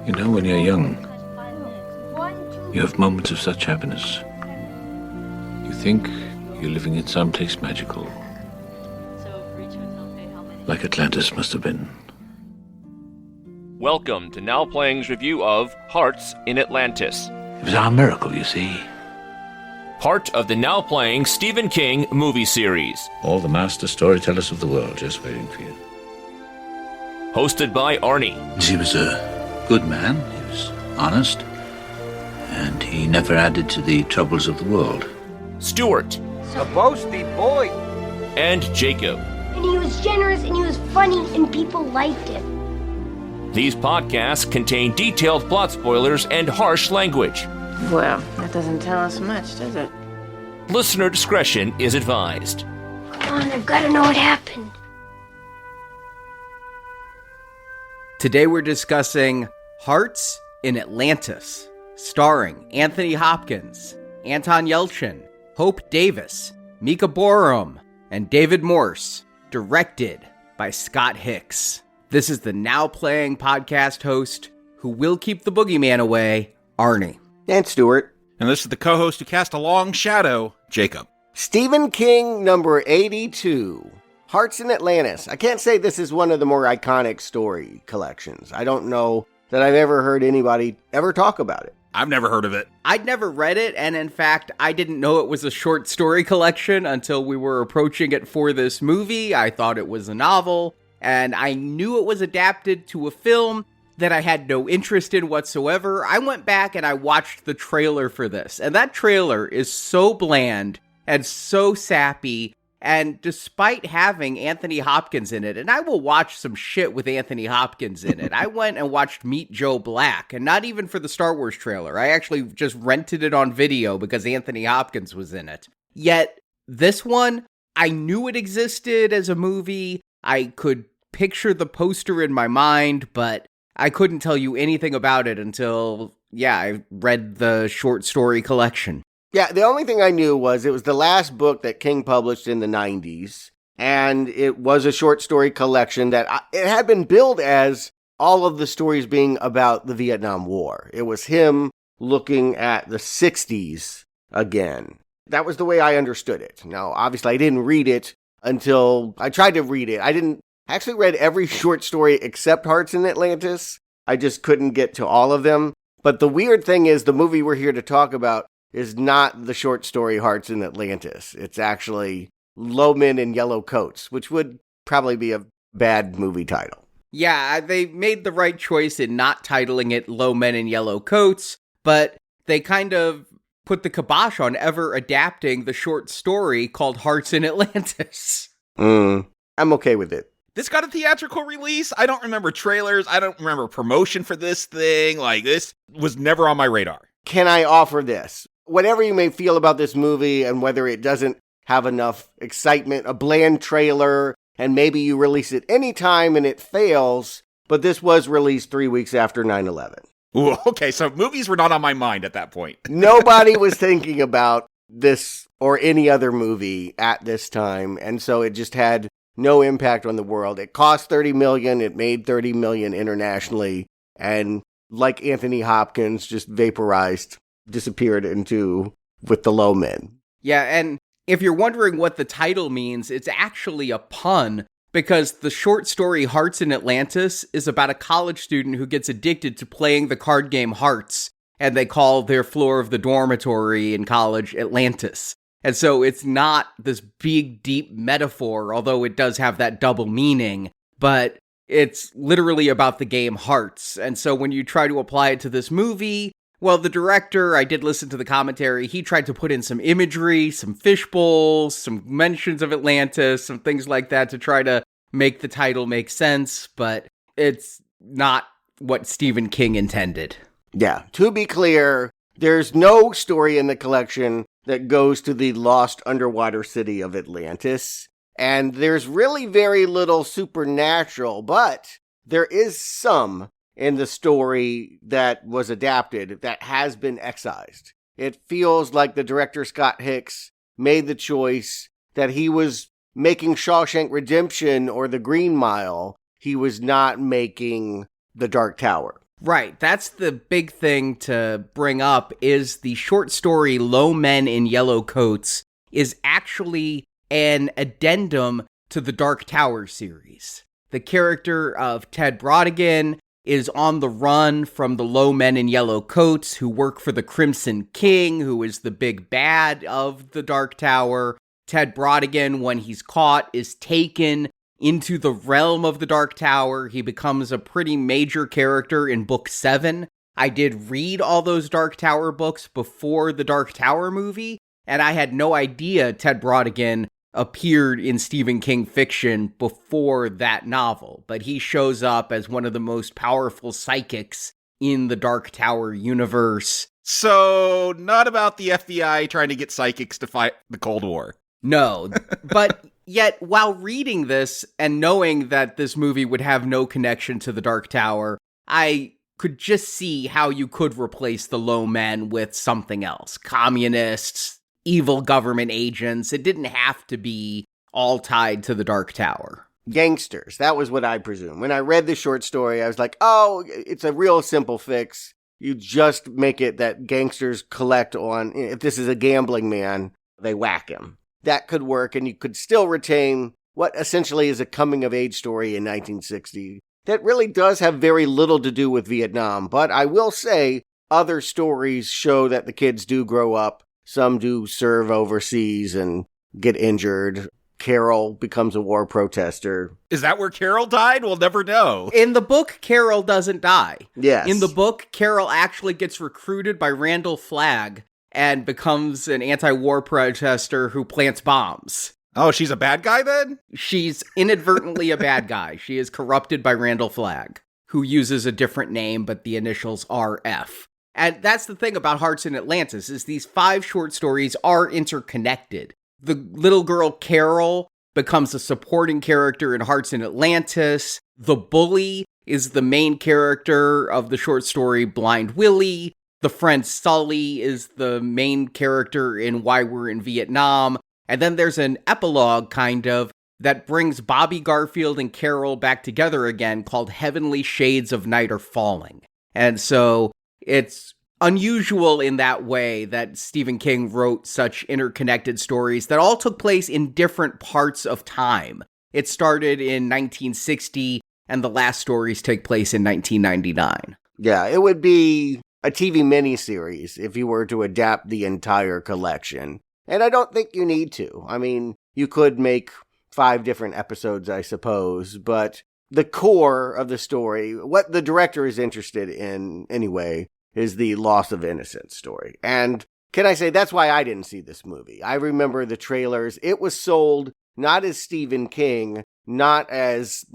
You know, when you're young, you have moments of such happiness. You think you're living in some place magical. Like Atlantis must have been. Welcome to Now Playing's review of Hearts in Atlantis. It was our miracle, you see. Part of the Now Playing Stephen King movie series. All the master storytellers of the world just waiting for you. Hosted by Arnie. He was a good man, he was honest, and he never added to the troubles of the world. Stuart. A boasty boy. And Jacob. And he was generous and he was funny and people liked him. These podcasts contain detailed plot spoilers and harsh language. Well, that doesn't tell us much, does it? Listener discretion is advised. Come on, I've got to know what happened. Today we're discussing Hearts in Atlantis, starring Anthony Hopkins, Anton Yelchin, Hope Davis, Mika Borum, and David Morse, directed by Scott Hicks. This is the Now Playing podcast host who will keep the boogeyman away, Arnie. And Stuart. And this is the co-host who cast a long shadow, Jacob. Stephen King, number 82. Hearts in Atlantis. I can't say this is one of the more iconic story collections. I don't know that I've ever heard anybody ever talk about it. I've never heard of it. I'd never read it, and in fact, I didn't know it was a short story collection until we were approaching it for this movie. I thought it was a novel, and I knew it was adapted to a film that I had no interest in whatsoever. I went back and I watched the trailer for this, and that trailer is so bland and so sappy. And despite having Anthony Hopkins in it, and I will watch some shit with Anthony Hopkins in it, I went and watched Meet Joe Black, and not even for the Star Wars trailer. I actually just rented it on video because Anthony Hopkins was in it. Yet, this one, I knew it existed as a movie. I could picture the poster in my mind, but I couldn't tell you anything about it until, I read the short story collection. Yeah, the only thing I knew was it was the last book that King published in the 90s, and it was a short story collection that it had been billed as all of the stories being about the Vietnam War. It was him looking at the 60s again. That was the way I understood it. Now, obviously, I didn't read it until I tried to read it. I actually read every short story except Hearts in Atlantis. I just couldn't get to all of them. But the weird thing is the movie we're here to talk about is not the short story Hearts in Atlantis. It's actually Low Men in Yellow Coats, which would probably be a bad movie title. Yeah, they made the right choice in not titling it Low Men in Yellow Coats, but they kind of put the kibosh on ever adapting the short story called Hearts in Atlantis. I'm okay with it. This got a theatrical release. I don't remember trailers. I don't remember promotion for this thing. This was never on my radar. Can I offer this? Whatever you may feel about this movie and whether it doesn't have enough excitement, a bland trailer, and maybe you release it anytime and it fails, but this was released 3 weeks after 9/11. Ooh, okay, so movies were not on my mind at that point. Nobody was thinking about this or any other movie at this time, and so it just had no impact on the world. It cost $30 million, it made $30 million internationally, and like Anthony Hopkins, just vaporized, disappeared with the Low Men. Yeah, and if you're wondering what the title means, it's actually a pun, because the short story Hearts in Atlantis is about a college student who gets addicted to playing the card game Hearts, and they call their floor of the dormitory in college Atlantis. And so it's not this big, deep metaphor, although it does have that double meaning, but it's literally about the game Hearts. And so when you try to apply it to this movie, well, the director, I did listen to the commentary, he tried to put in some imagery, some fishbowls, some mentions of Atlantis, some things like that to try to make the title make sense, but it's not what Stephen King intended. Yeah, to be clear, there's no story in the collection that goes to the lost underwater city of Atlantis, and there's really very little supernatural, but there is some in the story that was adapted that has been excised. It feels like the director Scott Hicks made the choice that he was making Shawshank Redemption or The Green Mile. He was not making The Dark Tower. Right, that's the big thing to bring up, is the short story Low Men in Yellow Coats is actually an addendum to the Dark Tower series. The character of Ted Brodigan is on the run from the Low Men in Yellow Coats who work for the Crimson King, who is the big bad of the Dark Tower. Ted Brodigan, when he's caught, is taken into the realm of the Dark Tower. He becomes a pretty major character in book 7. I did read all those Dark Tower books before the Dark Tower movie, and I had no idea Ted Brodigan appeared in Stephen King fiction before that novel. But he shows up as one of the most powerful psychics in the Dark Tower universe. So, not about the FBI trying to get psychics to fight the Cold War. No, but yet, while reading this and knowing that this movie would have no connection to the Dark Tower, I could just see how you could replace the Low Men with something else. Communists, evil government agents. It didn't have to be all tied to the Dark Tower. Gangsters. That was what I presumed. When I read the short story, I was like, oh, it's a real simple fix. You just make it that gangsters collect on, if this is a gambling man, they whack him. That could work, and you could still retain what essentially is a coming-of-age story in 1960 that really does have very little to do with Vietnam. But I will say other stories show that the kids do grow up. Some do serve overseas and get injured. Carol becomes a war protester. Is that where Carol died? We'll never know. In the book, Carol doesn't die. Yes. In the book, Carol actually gets recruited by Randall Flagg and becomes an anti-war protester who plants bombs. Oh, she's a bad guy then? She's inadvertently a bad guy. She is corrupted by Randall Flagg, who uses a different name, but the initials are F. And that's the thing about Hearts in Atlantis, is these 5 short stories are interconnected. The little girl Carol becomes a supporting character in Hearts in Atlantis. The bully is the main character of the short story Blind Willie. The friend Sully is the main character in Why We're in Vietnam. And then there's an epilogue, kind of, that brings Bobby Garfield and Carol back together again, called Heavenly Shades of Night Are Falling. And so it's unusual in that way that Stephen King wrote such interconnected stories that all took place in different parts of time. It started in 1960, and the last stories take place in 1999. Yeah, it would be a TV miniseries if you were to adapt the entire collection. And I don't think you need to. I mean, you could make 5 different episodes, I suppose, but the core of the story, what the director is interested in anyway, is the loss of innocence story. And can I say, that's why I didn't see this movie. I remember the trailers. It was sold not as Stephen King, not as,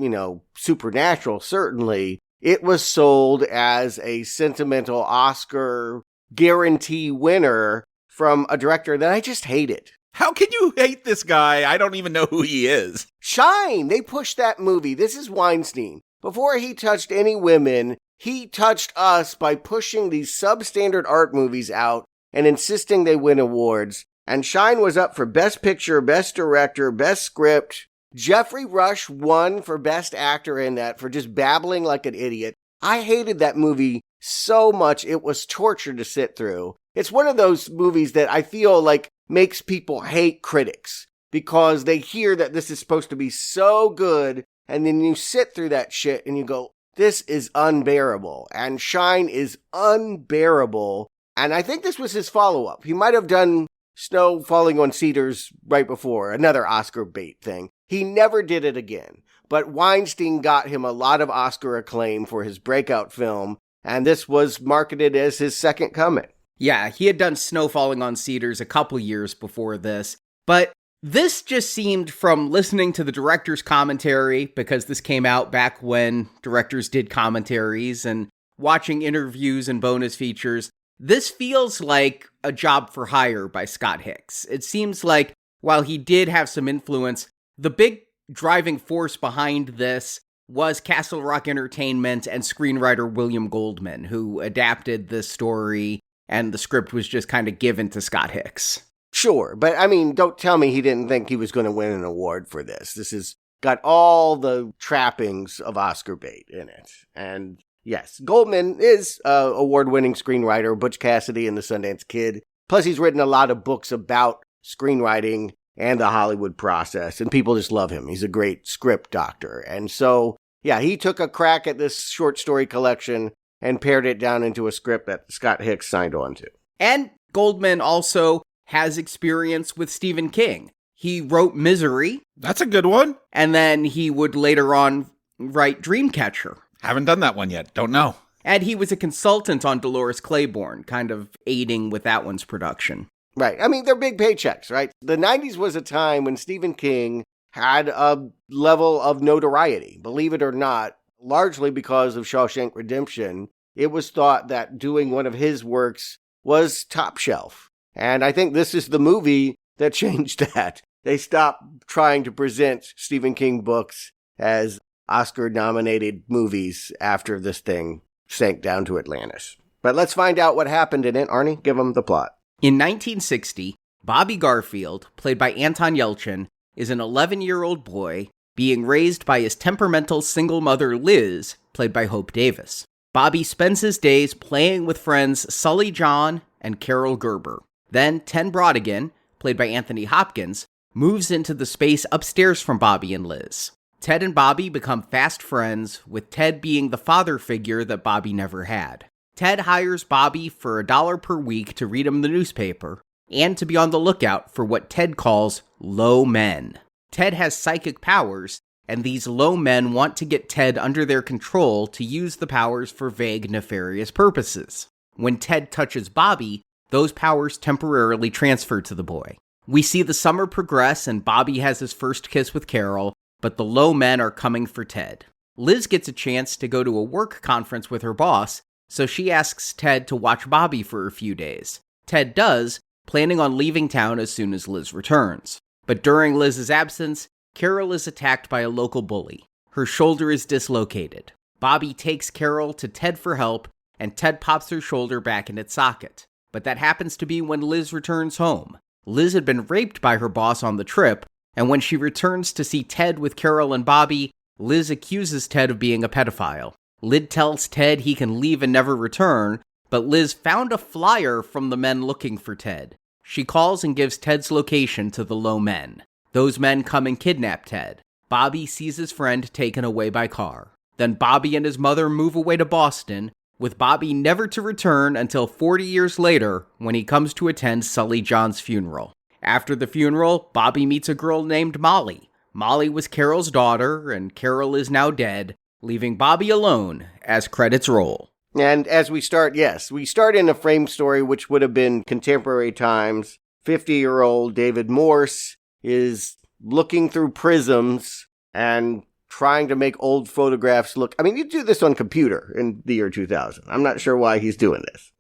supernatural, certainly. It was sold as a sentimental Oscar guarantee winner from a director that I just hated. How can you hate this guy? I don't even know who he is. Shine! They pushed that movie. This is Weinstein. Before he touched any women, he touched us by pushing these substandard art movies out and insisting they win awards. And Shine was up for Best Picture, Best Director, Best Script. Jeffrey Rush won for Best Actor in that for just babbling like an idiot. I hated that movie so much. It was torture to sit through. It's one of those movies that I feel like makes people hate critics because they hear that this is supposed to be so good, and then you sit through that shit and you go, this is unbearable. And Shine is unbearable. And I think this was his follow-up. He might have done Snow Falling on Cedars right before, another Oscar bait thing. He never did it again. But Weinstein got him a lot of Oscar acclaim for his breakout film, and this was marketed as his second coming. Yeah, he had done Snow Falling on Cedars a couple years before this, but this just seemed, from listening to the director's commentary, because this came out back when directors did commentaries, and watching interviews and bonus features, this feels like a job for hire by Scott Hicks. It seems like, while he did have some influence, the big driving force behind this was Castle Rock Entertainment and screenwriter William Goldman, who adapted this story, and the script was just kind of given to Scott Hicks. Sure, but I mean, don't tell me he didn't think he was going to win an award for this. This has got all the trappings of Oscar bait in it. And Yes, Goldman is an award-winning screenwriter, Butch Cassidy and the Sundance Kid. Plus, he's written a lot of books about screenwriting and the Hollywood process, and people just love him. He's a great script doctor. And so, yeah, he took a crack at this short story collection and pared it down into a script that Scott Hicks signed on to. And Goldman also has experience with Stephen King. He wrote Misery. That's a good one. And then he would later on write Dreamcatcher. Haven't done that one yet. Don't know. And he was a consultant on Dolores Claiborne, kind of aiding with that one's production. Right. I mean, they're big paychecks, right? The 90s was a time when Stephen King had a level of notoriety, believe it or not, largely because of Shawshank Redemption. It was thought that doing one of his works was top shelf. And I think this is the movie that changed that. They stopped trying to present Stephen King books as Oscar-nominated movies after this thing sank down to Atlantis. But let's find out what happened in it. Arnie, give them the plot. In 1960, Bobby Garfield, played by Anton Yelchin, is an 11-year-old boy being raised by his temperamental single mother Liz, played by Hope Davis. Bobby spends his days playing with friends Sully John and Carol Gerber. Then Ten Brodigan, played by Anthony Hopkins, moves into the space upstairs from Bobby and Liz. Ted and Bobby become fast friends, with Ted being the father figure that Bobby never had. Ted hires Bobby for $1 per week to read him the newspaper, and to be on the lookout for what Ted calls low men. Ted has psychic powers, and these low men want to get Ted under their control to use the powers for vague, nefarious purposes. When Ted touches Bobby, those powers temporarily transfer to the boy. We see the summer progress, and Bobby has his first kiss with Carol, but the low men are coming for Ted. Liz gets a chance to go to a work conference with her boss, so she asks Ted to watch Bobby for a few days. Ted does, planning on leaving town as soon as Liz returns. But during Liz's absence, Carol is attacked by a local bully. Her shoulder is dislocated. Bobby takes Carol to Ted for help, and Ted pops her shoulder back in its socket. But that happens to be when Liz returns home. Liz had been raped by her boss on the trip, and when she returns to see Ted with Carol and Bobby, Liz accuses Ted of being a pedophile. Liz tells Ted he can leave and never return, but Liz found a flyer from the men looking for Ted. She calls and gives Ted's location to the low men. Those men come and kidnap Ted. Bobby sees his friend taken away by car. Then Bobby and his mother move away to Boston, with Bobby never to return until 40 years later when he comes to attend Sully John's funeral. After the funeral, Bobby meets a girl named Molly. Molly was Carol's daughter, and Carol is now dead, leaving Bobby alone as credits roll. And as we start, we start in a frame story which would have been contemporary times. 50-year-old David Morse is looking through prisms and trying to make old photographs look... I mean, you do this on computer in the year 2000. I'm not sure why he's doing this.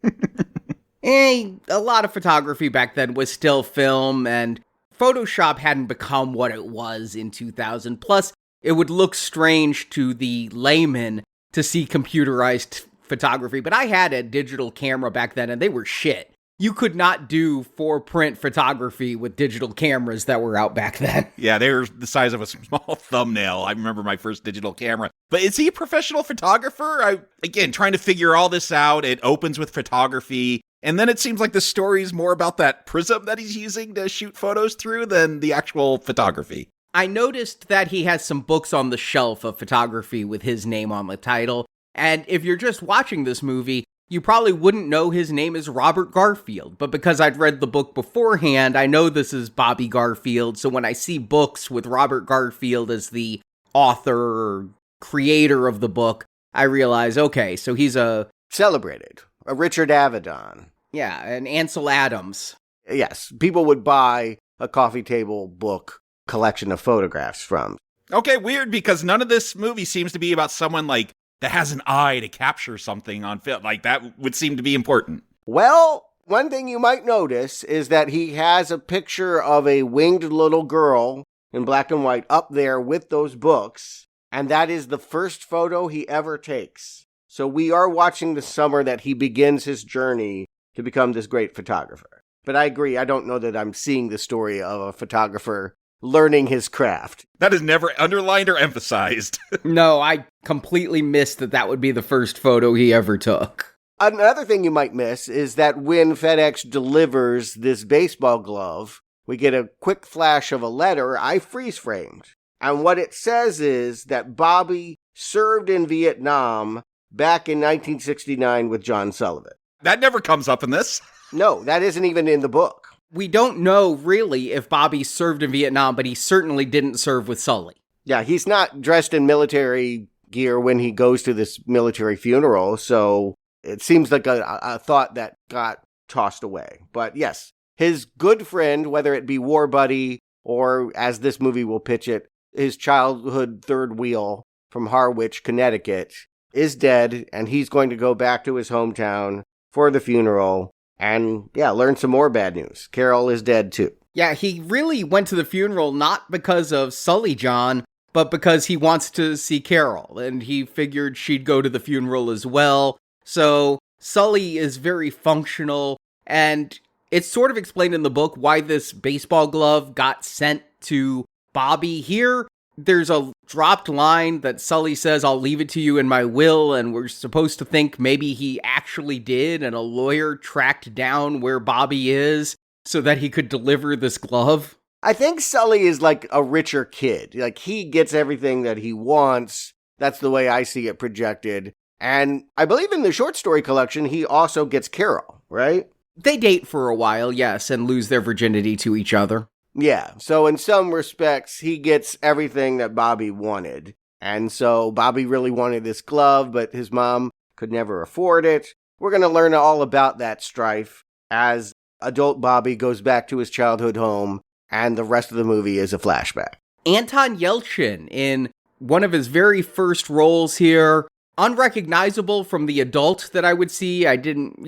A lot of photography back then was still film, and Photoshop hadn't become what it was in 2000. Plus, it would look strange to the layman to see computerized photography, but I had a digital camera back then, and they were shit. You could not do for-print photography with digital cameras that were out back then. Yeah, they were the size of a small thumbnail. I remember my first digital camera. But is he a professional photographer? Again, trying to figure all this out. It opens with photography. And then it seems like the story's more about that prism that he's using to shoot photos through than the actual photography. I noticed that he has some books on the shelf of photography with his name on the title. And if you're just watching this movie, you probably wouldn't know his name is Robert Garfield. But because I'd read the book beforehand, I know this is Bobby Garfield. So when I see books with Robert Garfield as the author or creator of the book, I realize, okay, so he's a... celebrated. A Richard Avedon. Yeah, an Ansel Adams. Yes, people would buy a coffee table book collection of photographs from. Okay, weird, because none of this movie seems to be about someone, like, that has an eye to capture something on film. Like, that would seem to be important. Well, one thing you might notice is that he has a picture of a winged little girl in black and white up there with those books, and that is the first photo he ever takes. So we are watching the summer that he begins his journey to become this great photographer. But I agree, I don't know that I'm seeing the story of a photographer learning his craft. That is never underlined or emphasized. No, I completely missed that would be the first photo he ever took. Another thing you might miss is that when FedEx delivers this baseball glove, we get a quick flash of a letter I freeze framed. And what it says is that Bobby served in Vietnam back in 1969 with John Sullivan. That never comes up in this. No, that isn't even in the book. We don't know really if Bobby served in Vietnam, but he certainly didn't serve with Sully. Yeah, he's not dressed in military gear when he goes to this military funeral, so it seems like a thought that got tossed away. But yes, his good friend, whether it be war buddy or, as this movie will pitch it, his childhood third wheel from Harwich, Connecticut, is dead, and he's going to go back to his hometown for the funeral and, learn some more bad news. Carol is dead, too. Yeah, he really went to the funeral not because of Sully John, but because he wants to see Carol, and he figured she'd go to the funeral as well. So Sully is very functional, and it's sort of explained in the book why this baseball glove got sent to Bobby. Here, there's a dropped line that Sully says, "I'll leave it to you in my will," and we're supposed to think maybe he actually did, and a lawyer tracked down where Bobby is so that he could deliver this glove. I think Sully is like a richer kid. Like, he gets everything that he wants. That's the way I see it projected. And I believe in the short story collection, he also gets Carol, right? They date for a while, yes, and lose their virginity to each other. Yeah, so in some respects, he gets everything that Bobby wanted. And so Bobby really wanted this glove, but his mom could never afford it. We're going to learn all about that strife as adult Bobby goes back to his childhood home, and the rest of the movie is a flashback. Anton Yelchin, in one of his very first roles here, unrecognizable from the adult that I would see. I didn't,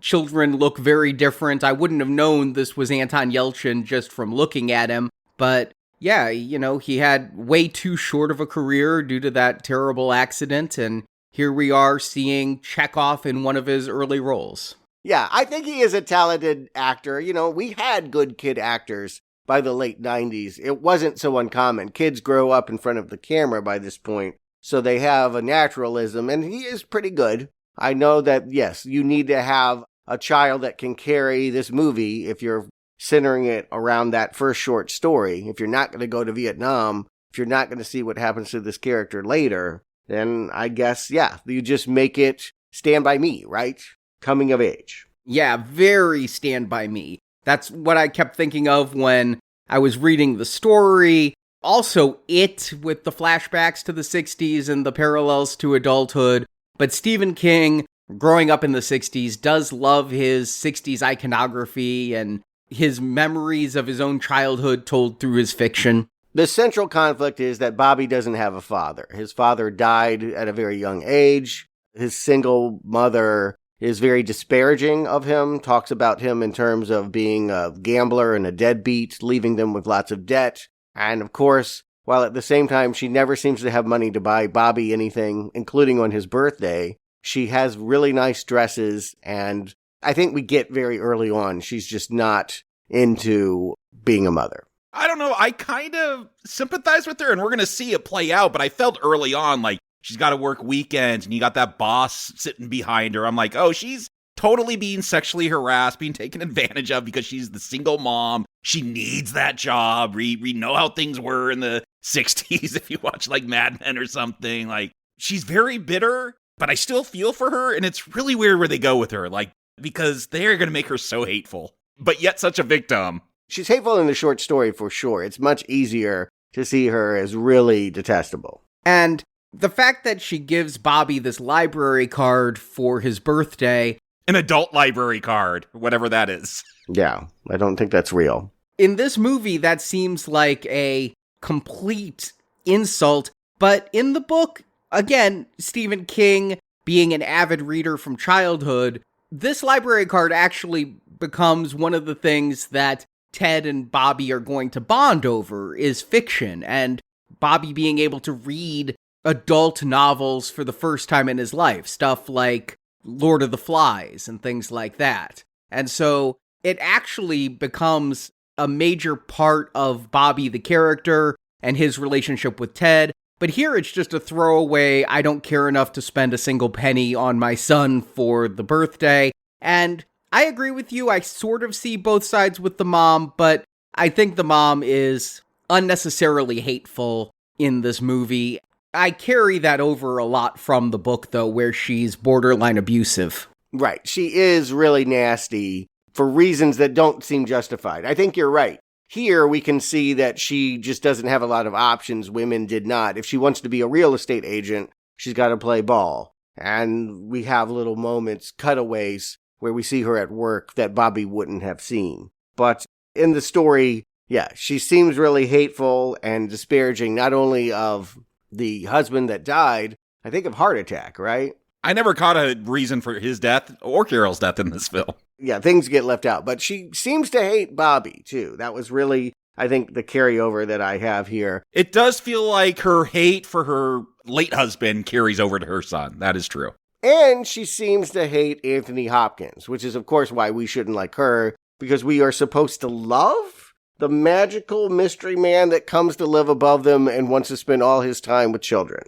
children look very different. I wouldn't have known this was Anton Yelchin just from looking at him. But yeah, he had way too short of a career due to that terrible accident. And here we are seeing Chekhov in one of his early roles. Yeah, I think he is a talented actor. We had good kid actors by the late 90s. It wasn't so uncommon. Kids grow up in front of the camera by this point, so they have a naturalism, and he is pretty good. I know that, yes, you need to have a child that can carry this movie if you're centering it around that first short story. If you're not going to go to Vietnam, if you're not going to see what happens to this character later, then I guess, you just make it Stand By Me, right? Coming of age. Yeah, very Stand By Me. That's what I kept thinking of when I was reading the story. Also, It, with the flashbacks to the 60s and the parallels to adulthood. But Stephen King, growing up in the 60s, does love his 60s iconography and his memories of his own childhood told through his fiction. The central conflict is that Bobby doesn't have a father. His father died at a very young age. His single mother is very disparaging of him, talks about him in terms of being a gambler and a deadbeat, leaving them with lots of debt. And of course, while at the same time she never seems to have money to buy Bobby anything, including on his birthday, she has really nice dresses, and I think we get very early on she's just not into being a mother. I don't know, I kind of sympathize with her, and we're going to see it play out, but I felt early on like she's got to work weekends, and you got that boss sitting behind her. I'm like, oh, she's totally being sexually harassed, being taken advantage of because she's the single mom. She needs that job. We know how things were in the 60s if you watch like Mad Men or something. Like, she's very bitter, but I still feel for her, and it's really weird where they go with her, like, because they're going to make her so hateful, but yet such a victim. She's hateful in the short story for sure. It's much easier to see her as really detestable. And the fact that she gives Bobby this library card for his birthday, an adult library card, whatever that is. Yeah, I don't think that's real. In this movie, that seems like a complete insult. But in the book, again, Stephen King being an avid reader from childhood, this library card actually becomes one of the things that Ted and Bobby are going to bond over, is fiction, and Bobby being able to read adult novels for the first time in his life, stuff like Lord of the Flies and things like that. And so it actually becomes a major part of Bobby the character and his relationship with Ted. But here it's just a throwaway, I don't care enough to spend a single penny on my son for the birthday. And I agree with you, I sort of see both sides with the mom, but I think the mom is unnecessarily hateful in this movie. I carry that over a lot from the book, though, where she's borderline abusive. Right. She is really nasty for reasons that don't seem justified. I think you're right. Here, we can see that she just doesn't have a lot of options women did not. If she wants to be a real estate agent, she's got to play ball. And we have little moments, cutaways, where we see her at work that Bobby wouldn't have seen. But in the story, yeah, she seems really hateful and disparaging, not only of the husband that died, I think of heart attack, right? I never caught a reason for his death or Carol's death in this film. Yeah, things get left out. But she seems to hate Bobby, too. That was really, I think, the carryover that I have here. It does feel like her hate for her late husband carries over to her son. That is true. And she seems to hate Anthony Hopkins, which is, of course, why we shouldn't like her, because we are supposed to love the magical mystery man that comes to live above them and wants to spend all his time with children.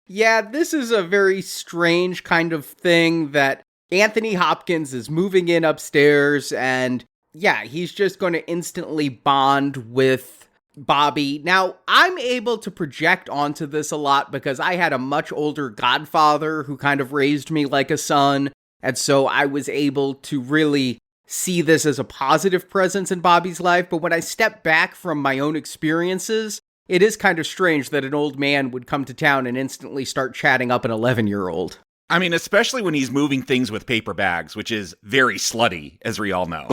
Yeah, this is a very strange kind of thing that Anthony Hopkins is moving in upstairs, and yeah, he's just going to instantly bond with Bobby. Now, I'm able to project onto this a lot because I had a much older godfather who kind of raised me like a son, and so I was able to really see this as a positive presence in Bobby's life. But when I step back from my own experiences, it is kind of strange that an old man would come to town and instantly start chatting up an 11-year-old. I mean, especially when he's moving things with paper bags, which is very slutty, as we all know.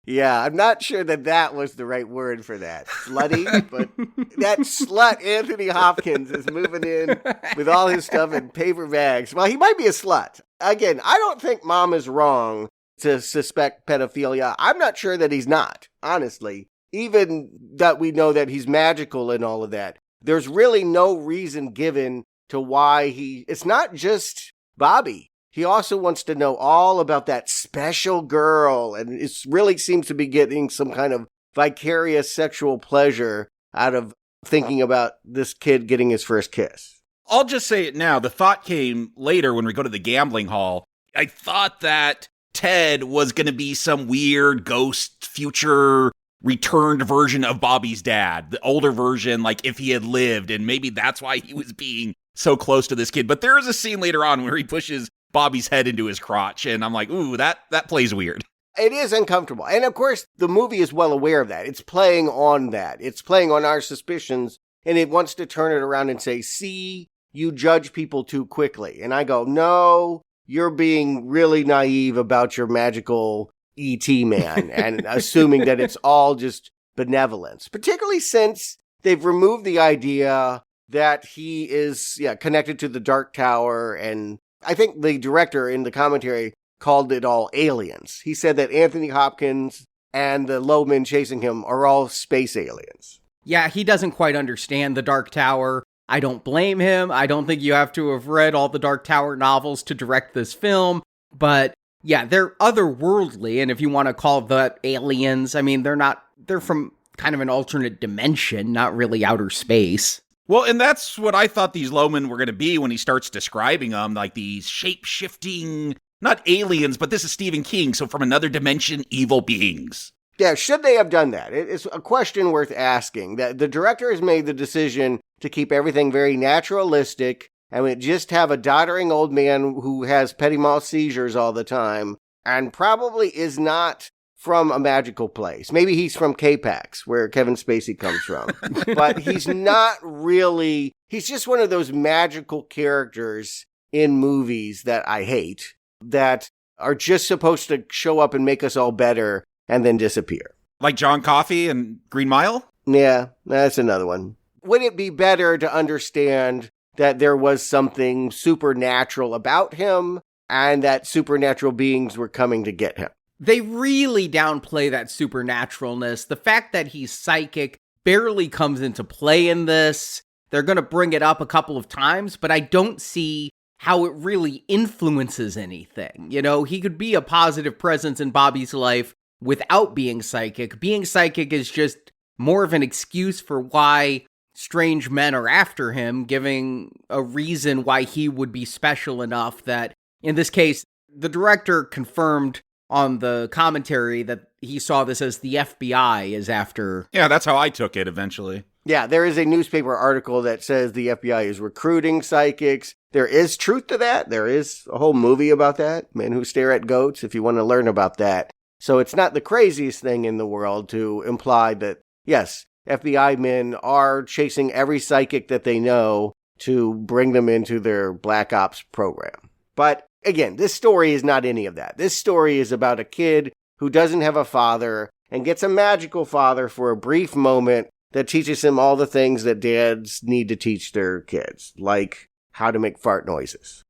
Yeah, I'm not sure that was the right word for that. Slutty, but that slut Anthony Hopkins is moving in with all his stuff in paper bags. Well, he might be a slut. Again, I don't think Mom is wrong to suspect pedophilia. I'm not sure that he's not, honestly. Even that we know that he's magical and all of that. There's really no reason given to why it's not just Bobby. He also wants to know all about that special girl, and it really seems to be getting some kind of vicarious sexual pleasure out of thinking about this kid getting his first kiss. I'll just say it now. The thought came later when we go to the gambling hall. I thought that Ted was going to be some weird ghost future returned version of Bobby's dad, the older version, like if he had lived, and maybe that's why he was being so close to this kid. But there is a scene later on where he pushes Bobby's head into his crotch, and I'm like, ooh, that plays weird. It is uncomfortable. And of course, the movie is well aware of that. It's playing on that. It's playing on our suspicions, and it wants to turn it around and say, see, you judge people too quickly. And I go, no, you're being really naive about your magical E.T. man and assuming that it's all just benevolence, particularly since they've removed the idea that he is connected to the Dark Tower. And I think the director in the commentary called it all aliens. He said that Anthony Hopkins and the low men chasing him are all space aliens. Yeah, he doesn't quite understand the Dark Tower. I don't blame him. I don't think you have to have read all the Dark Tower novels to direct this film, but yeah, they're otherworldly, and if you want to call that aliens, I mean, they're from kind of an alternate dimension, not really outer space. Well, and that's what I thought these Lowmen were going to be when he starts describing them, like these shape-shifting, not aliens, but this is Stephen King, so from another dimension, evil beings. Yeah, should they have done that? It's a question worth asking. That the director has made the decision to keep everything very naturalistic, and we just have a doddering old man who has petit mal seizures all the time, and probably is not from a magical place. Maybe he's from K-Pax, where Kevin Spacey comes from. But he's not really, he's just one of those magical characters in movies that I hate, that are just supposed to show up and make us all better, and then disappear. Like John Coffey and Green Mile? Yeah, that's another one. Would it be better to understand that there was something supernatural about him and that supernatural beings were coming to get him? They really downplay that supernaturalness. The fact that he's psychic barely comes into play in this. They're going to bring it up a couple of times, but I don't see how it really influences anything. You know, he could be a positive presence in Bobby's life without being psychic. Being psychic is just more of an excuse for why strange men are after him, giving a reason why he would be special enough that, in this case, the director confirmed on the commentary that he saw this as the FBI is after. Yeah, that's how I took it eventually. Yeah, there is a newspaper article that says the FBI is recruiting psychics. There is truth to that. There is a whole movie about that, Men Who Stare at Goats, if you want to learn about that. So it's not the craziest thing in the world to imply that, yes, FBI men are chasing every psychic that they know to bring them into their Black Ops program. But again, this story is not any of that. This story is about a kid who doesn't have a father and gets a magical father for a brief moment that teaches him all the things that dads need to teach their kids, like how to make fart noises.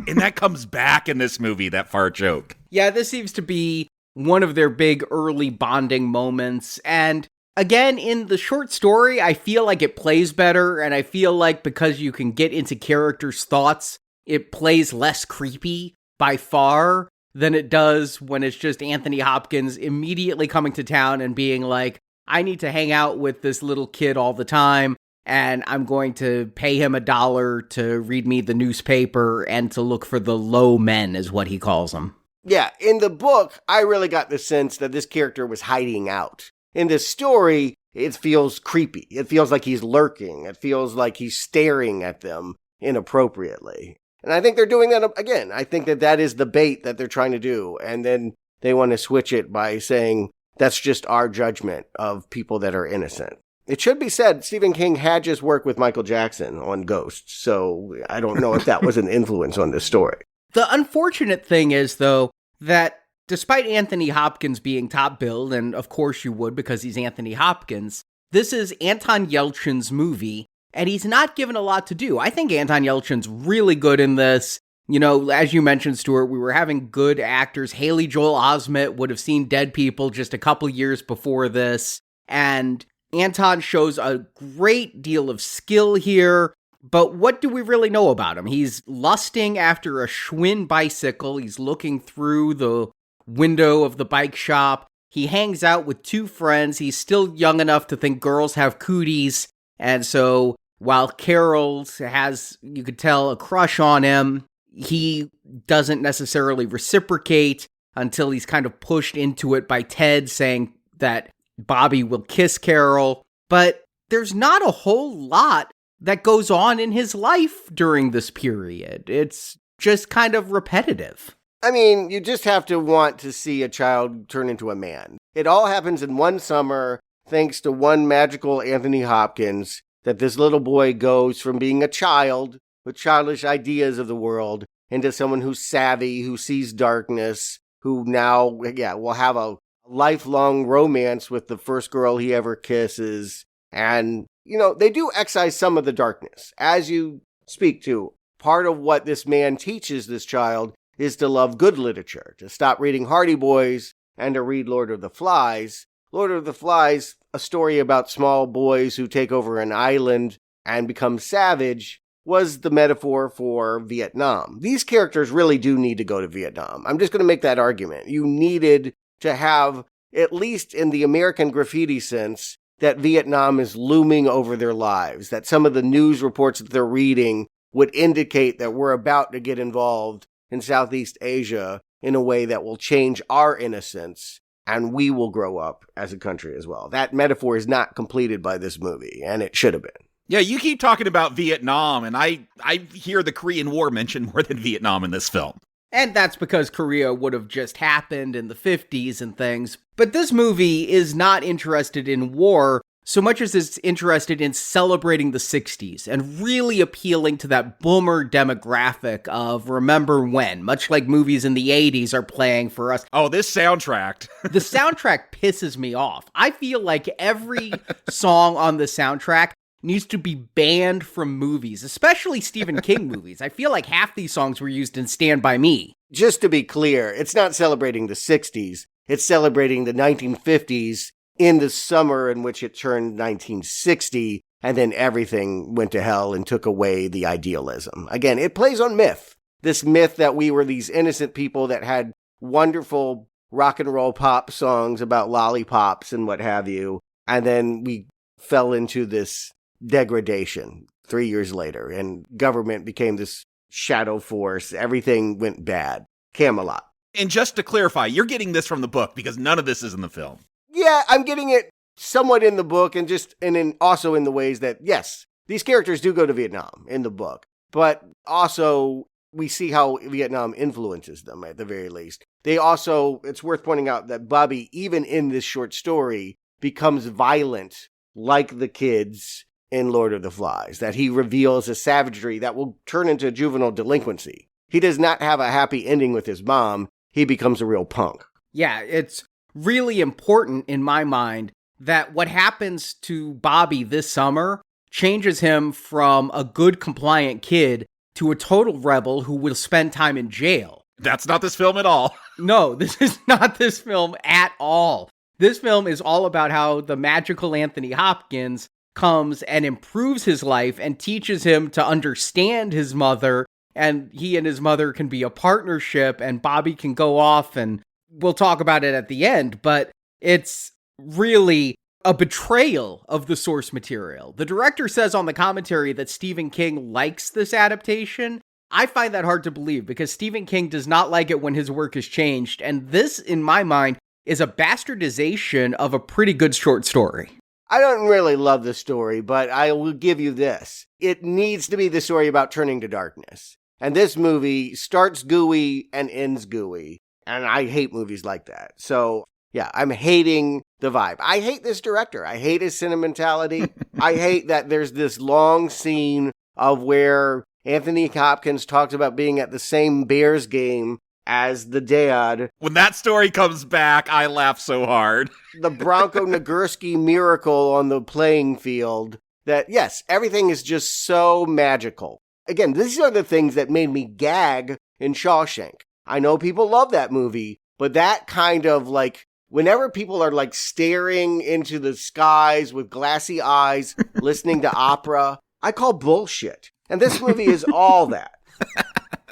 And that comes back in this movie, that fart joke. Yeah, this seems to be one of their big early bonding moments. And again, in the short story, I feel like it plays better, and I feel like because you can get into characters' thoughts, it plays less creepy by far than it does when it's just Anthony Hopkins immediately coming to town and being like, I need to hang out with this little kid all the time, and I'm going to pay him $1 to read me the newspaper and to look for the low men, is what he calls them. Yeah, in the book, I really got the sense that this character was hiding out. In this story, it feels creepy. It feels like he's lurking. It feels like he's staring at them inappropriately. And I think they're doing that again. I think that is the bait that they're trying to do. And then they want to switch it by saying, that's just our judgment of people that are innocent. It should be said, Stephen King had just worked with Michael Jackson on Ghosts, so I don't know if that was an influence on this story. The unfortunate thing is, though, that despite Anthony Hopkins being top billed, and of course you would because he's Anthony Hopkins, this is Anton Yelchin's movie, and he's not given a lot to do. I think Anton Yelchin's really good in this. You know, as you mentioned, Stuart, we were having good actors. Haley Joel Osment would have seen Dead People just a couple years before this. And Anton shows a great deal of skill here. But what do we really know about him? He's lusting after a Schwinn bicycle. He's looking through the window of the bike shop. He hangs out with two friends. He's still young enough to think girls have cooties. And so while Carol has, you could tell, a crush on him, he doesn't necessarily reciprocate until he's kind of pushed into it by Ted saying that Bobby will kiss Carol. But there's not a whole lot that goes on in his life during this period. It's just kind of repetitive. I mean, you just have to want to see a child turn into a man. It all happens in one summer, thanks to one magical Anthony Hopkins, that this little boy goes from being a child with childish ideas of the world into someone who's savvy, who sees darkness, who now, will have a lifelong romance with the first girl he ever kisses. And, you know, they do excise some of the darkness. As you speak to, part of what this man teaches this child is to love good literature, to stop reading Hardy Boys and to read Lord of the Flies. Lord of the Flies, a story about small boys who take over an island and become savage, was the metaphor for Vietnam. These characters really do need to go to Vietnam. I'm just going to make that argument. You needed to have, at least in the American graffiti sense, that Vietnam is looming over their lives, that some of the news reports that they're reading would indicate that we're about to get involved in Southeast Asia in a way that will change our innocence, and we will grow up as a country as well. That metaphor is not completed by this movie, and it should have been. Yeah, you keep talking about Vietnam, and I hear the Korean War mentioned more than Vietnam in this film. And that's because Korea would have just happened in the 50s and things. But this movie is not interested in war so much as it's interested in celebrating the 60s and really appealing to that boomer demographic of remember when, much like movies in the 80s are playing for us. Oh, this soundtrack. The soundtrack pisses me off. I feel like every song on the soundtrack needs to be banned from movies, especially Stephen King movies. I feel like half these songs were used in Stand By Me. Just to be clear, it's not celebrating the 60s. It's celebrating the 1950s in the summer in which it turned 1960 and then everything went to hell and took away the idealism. Again, it plays on myth. This myth that we were these innocent people that had wonderful rock and roll pop songs about lollipops and what have you. And then we fell into this degradation 3 years later, and government became this shadow force. Everything went bad. Camelot. And just to clarify, you're getting this from the book because none of this is in the film. Yeah, I'm getting it somewhat in the book and also in the ways that, yes, these characters do go to Vietnam in the book, but also we see how Vietnam influences them at the very least. They also, it's worth pointing out that Bobby, even in this short story, becomes violent like the kids in Lord of the Flies, that he reveals a savagery that will turn into juvenile delinquency. He does not have a happy ending with his mom. He becomes a real punk. Yeah, it's really important in my mind that what happens to Bobby this summer changes him from a good compliant kid to a total rebel who will spend time in jail. That's not this film at all. No, this is not this film at all. This film is all about how the magical Anthony Hopkins comes and improves his life and teaches him to understand his mother, and he and his mother can be a partnership, and Bobby can go off, and we'll talk about it at the end, but it's really a betrayal of the source material. The director says on the commentary that Stephen King likes this adaptation. I find that hard to believe because Stephen King does not like it when his work is changed, and this, in my mind, is a bastardization of a pretty good short story. I don't really love the story, but I will give you this. It needs to be the story about turning to darkness. And this movie starts gooey and ends gooey. And I hate movies like that. So, yeah, I'm hating the vibe. I hate this director. I hate his sentimentality. I hate that there's this long scene of where Anthony Hopkins talks about being at the same Bears game as the dad. When that story comes back, I laugh so hard. The Bronco Nagurski miracle on the playing field. That, yes, everything is just so magical. Again, these are the things that made me gag in Shawshank. I know people love that movie, but that kind of like, whenever people are like staring into the skies with glassy eyes, listening to opera, I call bullshit. And this movie is all that.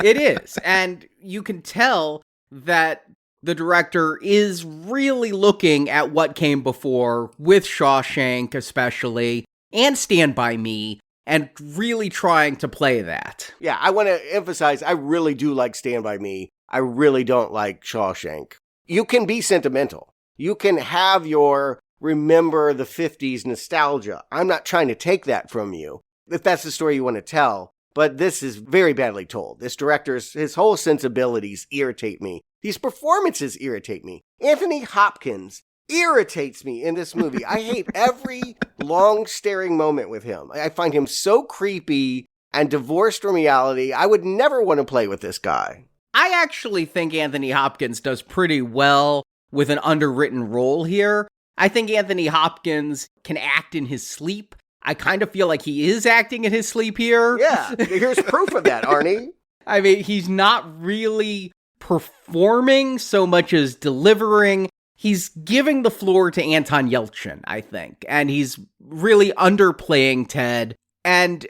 It is. And you can tell that the director is really looking at what came before with Shawshank especially, and Stand By Me, and really trying to play that. Yeah, I want to emphasize, I really do like Stand By Me. I really don't like Shawshank. You can be sentimental. You can have your remember the 50s nostalgia. I'm not trying to take that from you, if that's the story you want to tell. But this is very badly told. This director's, his whole sensibilities irritate me. These performances irritate me. Anthony Hopkins irritates me in this movie. I hate every long staring moment with him. I find him so creepy and divorced from reality. I would never want to play with this guy. I actually think Anthony Hopkins does pretty well with an underwritten role here. I think Anthony Hopkins can act in his sleep. I kind of feel like he is acting in his sleep here. Yeah, here's proof of that, Arnie. I mean, he's not really performing so much as delivering. He's giving the floor to Anton Yelchin, I think, and he's really underplaying Ted. And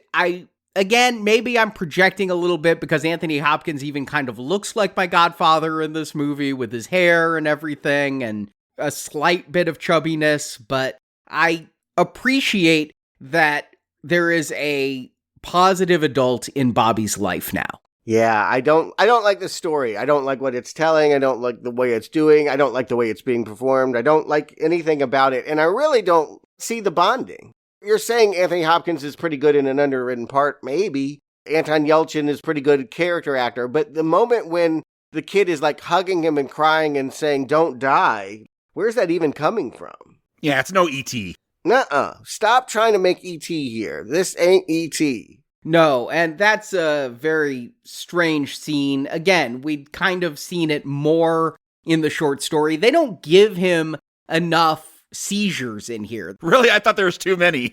again, maybe I'm projecting a little bit because Anthony Hopkins even kind of looks like my godfather in this movie with his hair and everything and a slight bit of chubbiness, but I appreciate that there is a positive adult in Bobby's life now. Yeah, I don't like the story. I don't like what it's telling. I don't like the way it's doing. I don't like the way it's being performed. I don't like anything about it. And I really don't see the bonding. You're saying Anthony Hopkins is pretty good in an underwritten part, maybe. Anton Yelchin is pretty good character actor. But the moment when the kid is like hugging him and crying and saying, "Don't die," where's that even coming from? Yeah, it's no E.T. Nuh-uh. Stop trying to make E.T. here. This ain't E.T. No, and that's a very strange scene. Again, we'd kind of seen it more in the short story. They don't give him enough seizures in here. Really? I thought there was too many.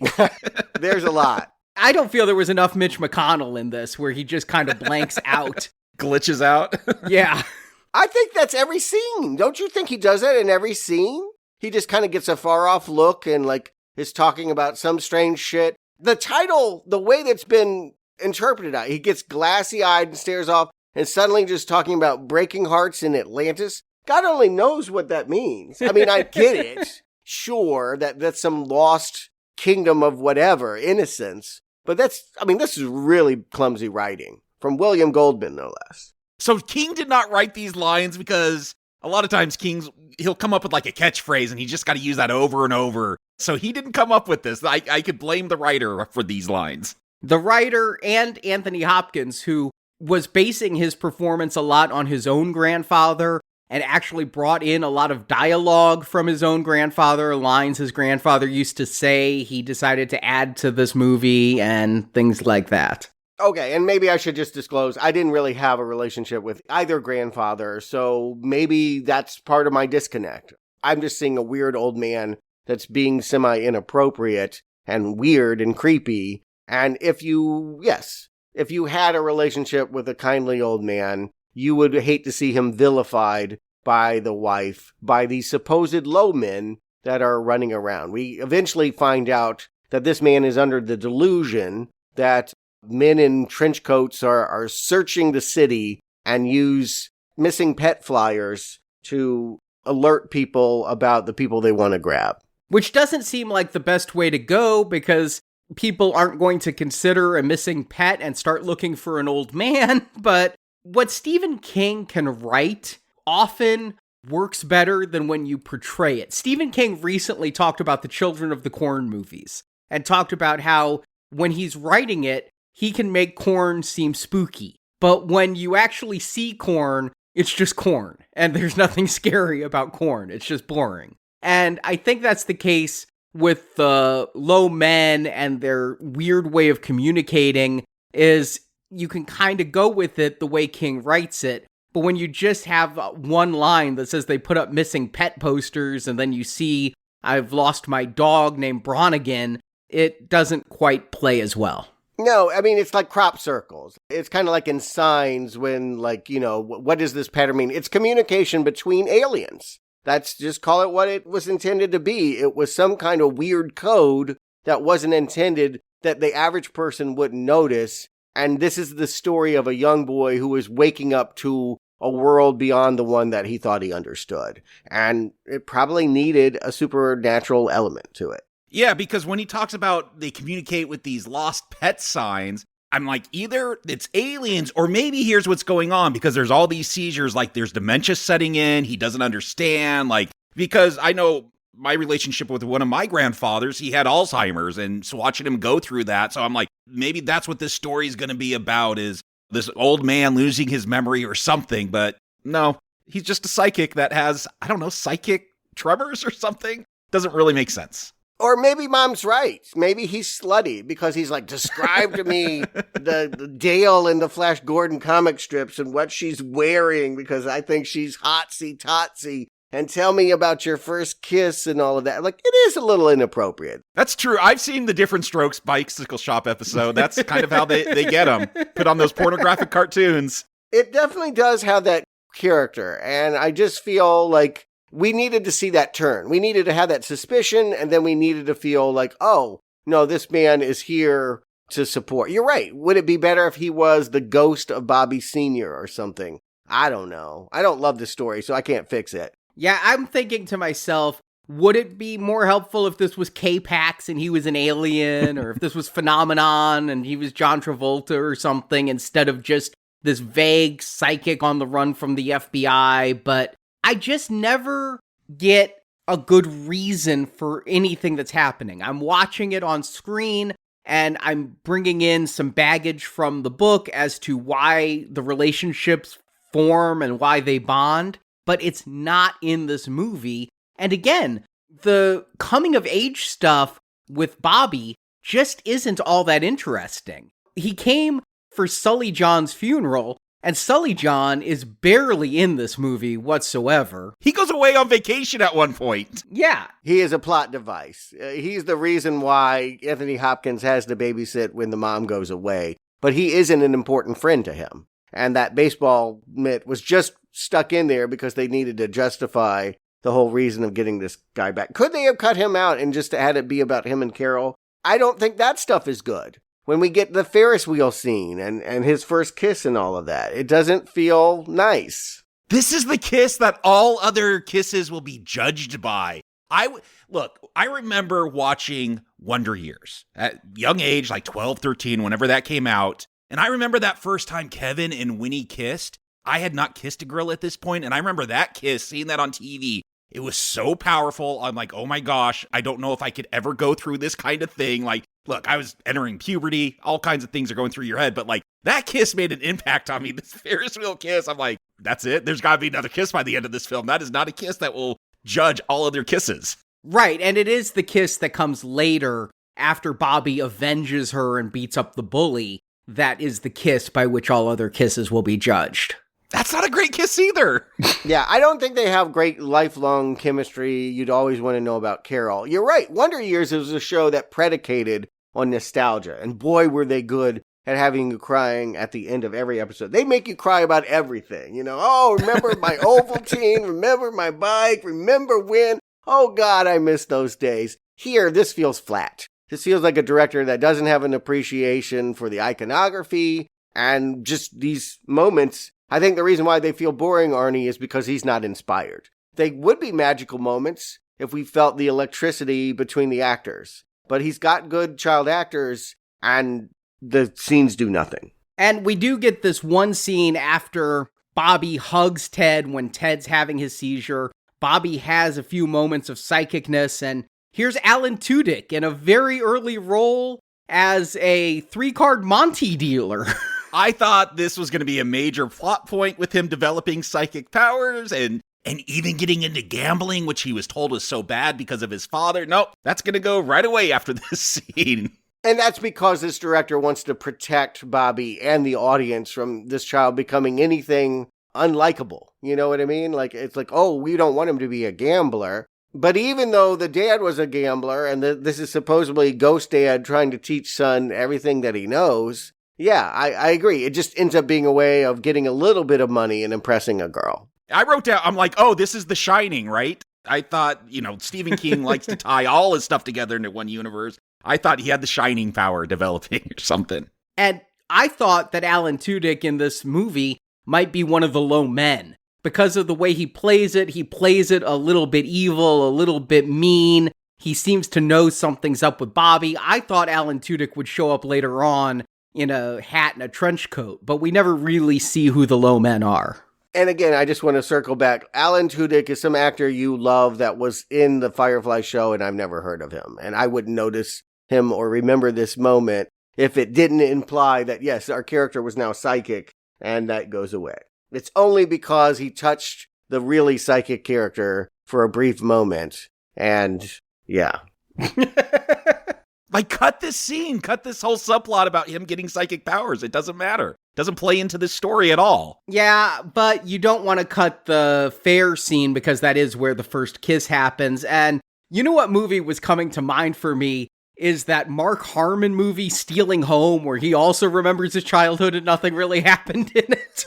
There's a lot. I don't feel there was enough Mitch McConnell in this where he just kind of blanks out. Glitches out? Yeah. I think that's every scene. Don't you think he does that in every scene? He just kind of gets a far off look and like is talking about some strange shit. The title, the way that's been interpreted, he gets glassy-eyed and stares off and suddenly just talking about breaking hearts in Atlantis. God only knows what that means. I mean, I get it. Sure, that's some lost kingdom of whatever, innocence. But this is really clumsy writing. From William Goldman, no less. So King did not write these lines because a lot of times he'll come up with like a catchphrase and he just got to use that over and over. So he didn't come up with this. I could blame the writer for these lines. The writer and Anthony Hopkins, who was basing his performance a lot on his own grandfather and actually brought in a lot of dialogue from his own grandfather, lines his grandfather used to say, he decided to add to this movie and things like that. Okay, and maybe I should just disclose, I didn't really have a relationship with either grandfather, so maybe that's part of my disconnect. I'm just seeing a weird old man that's being semi-inappropriate and weird and creepy, and if you had a relationship with a kindly old man, you would hate to see him vilified by the wife, by the supposed low men that are running around. We eventually find out that this man is under the delusion that men in trench coats are searching the city and use missing pet flyers to alert people about the people they want to grab. Which doesn't seem like the best way to go, because people aren't going to consider a missing pet and start looking for an old man. But what Stephen King can write often works better than when you portray it. Stephen King recently talked about the Children of the Corn movies and talked about how when he's writing it, he can make corn seem spooky. But when you actually see corn, it's just corn. And there's nothing scary about corn. It's just boring. And I think that's the case with the low men and their weird way of communicating, is you can kind of go with it the way King writes it. But when you just have one line that says they put up missing pet posters and then you see, I've lost my dog named Bronigan, it doesn't quite play as well. No, I mean, it's like crop circles. It's kind of like in signs when, like, what does this pattern mean? It's communication between aliens. That's just call it what it was intended to be. It was some kind of weird code that wasn't intended, that the average person wouldn't notice. And this is the story of a young boy who is waking up to a world beyond the one that he thought he understood. And it probably needed a supernatural element to it. Yeah, because when he talks about they communicate with these lost pet signs, I'm like, either it's aliens or maybe here's what's going on, because there's all these seizures, like there's dementia setting in, he doesn't understand, like, because I know my relationship with one of my grandfathers, he had Alzheimer's, and so watching him go through that, so I'm like, maybe that's what this story is going to be about, is this old man losing his memory or something. But no, he's just a psychic that has, I don't know, psychic tremors or something. Doesn't really make sense. Or maybe Mom's right. Maybe he's slutty because he's like, describe to me the Dale in the Flash Gordon comic strips and what she's wearing, because I think she's hotsy-totsy, and tell me about your first kiss and all of that. Like, it is a little inappropriate. That's true. I've seen the Different Strokes Bicycle Shop episode. That's kind of how they get them. Put on those pornographic cartoons. It definitely does have that character, and I just feel like we needed to see that turn. We needed to have that suspicion, and then we needed to feel like, oh, no, this man is here to support. You're right. Would it be better if he was the ghost of Bobby Sr. or something? I don't know. I don't love the story, so I can't fix it. Yeah, I'm thinking to myself, would it be more helpful if this was K-Pax and he was an alien, or if this was Phenomenon and he was John Travolta or something, instead of just this vague psychic on the run from the FBI? But I just never get a good reason for anything that's happening. I'm watching it on screen, and I'm bringing in some baggage from the book as to why the relationships form and why they bond, but it's not in this movie. And again, the coming-of-age stuff with Bobby just isn't all that interesting. He came for Sully John's funeral, and Sully John is barely in this movie whatsoever. He goes away on vacation at one point. Yeah. He is a plot device. He's the reason why Anthony Hopkins has to babysit when the mom goes away. But he isn't an important friend to him. And that baseball mitt was just stuck in there because they needed to justify the whole reason of getting this guy back. Could they have cut him out and just had it be about him and Carol? I don't think that stuff is good. When we get the Ferris wheel scene and his first kiss and all of that, it doesn't feel nice. This is the kiss that all other kisses will be judged by. Look, I remember watching Wonder Years at young age, like 12, 13, whenever that came out. And I remember that first time Kevin and Winnie kissed. I had not kissed a girl at this point, and I remember that kiss, seeing that on TV. It was so powerful. I'm like, oh my gosh, I don't know if I could ever go through this kind of thing. Like, look, I was entering puberty. All kinds of things are going through your head. But like, that kiss made an impact on me. This Ferris wheel kiss, I'm like, that's it? There's got to be another kiss by the end of this film. That is not a kiss that will judge all other kisses. Right, and it is the kiss that comes later after Bobby avenges her and beats up the bully. That is the kiss by which all other kisses will be judged. That's not a great kiss either. Yeah, I don't think they have great lifelong chemistry. You'd always want to know about Carol. You're right. Wonder Years was a show that predicated on nostalgia. And boy, were they good at having you crying at the end of every episode. They make you cry about everything. You know, oh, remember my Ovaltine, remember my bike, remember when. Oh, God, I miss those days. Here, this feels flat. This feels like a director that doesn't have an appreciation for the iconography and just these moments. I think the reason why they feel boring, Arnie, is because he's not inspired. They would be magical moments if we felt the electricity between the actors. But he's got good child actors, and the scenes do nothing. And we do get this one scene after Bobby hugs Ted when Ted's having his seizure. Bobby has a few moments of psychicness, and here's Alan Tudyk in a very early role as a 3-card Monty dealer. I thought this was going to be a major plot point with him developing psychic powers and even getting into gambling, which he was told was so bad because of his father. Nope, that's going to go right away after this scene. And that's because this director wants to protect Bobby and the audience from this child becoming anything unlikable. You know what I mean? Like, it's like, oh, we don't want him to be a gambler. But even though the dad was a gambler and this is supposedly Ghost Dad trying to teach son everything that he knows, yeah, I agree. It just ends up being a way of getting a little bit of money and impressing a girl. I wrote down, I'm like, oh, this is The Shining, right? I thought, Stephen King likes to tie all his stuff together into one universe. I thought he had the Shining power developing or something. And I thought that Alan Tudyk in this movie might be one of the low men. Because of the way he plays it a little bit evil, a little bit mean. He seems to know something's up with Bobby. I thought Alan Tudyk would show up later on in a hat and a trench coat, but we never really see who the low men are. And again, I just want to circle back. Alan Tudyk is some actor you love that was in the Firefly show, and I've never heard of him. And I wouldn't notice him or remember this moment if it didn't imply that, yes, our character was now psychic, and that goes away. It's only because he touched the really psychic character for a brief moment, and yeah. Like, cut this scene, cut this whole subplot about him getting psychic powers. It doesn't matter. It doesn't play into this story at all. Yeah, but you don't want to cut the fair scene because that is where the first kiss happens. And you know what movie was coming to mind for me is that Mark Harmon movie, Stealing Home, where he also remembers his childhood and nothing really happened in it.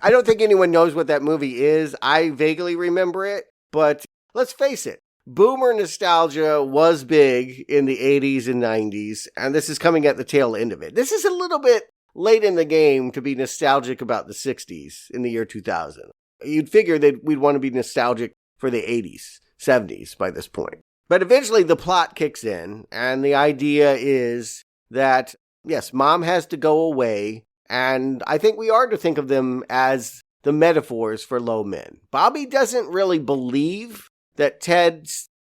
I don't think anyone knows what that movie is. I vaguely remember it, but let's face it. Boomer nostalgia was big in the 80s and 90s, and this is coming at the tail end of it. This is a little bit late in the game to be nostalgic about the 60s in the year 2000. You'd figure that we'd want to be nostalgic for the 80s, 70s by this point. But eventually the plot kicks in, and the idea is that, yes, mom has to go away, and I think we are to think of them as the metaphors for low men. Bobby doesn't really believe that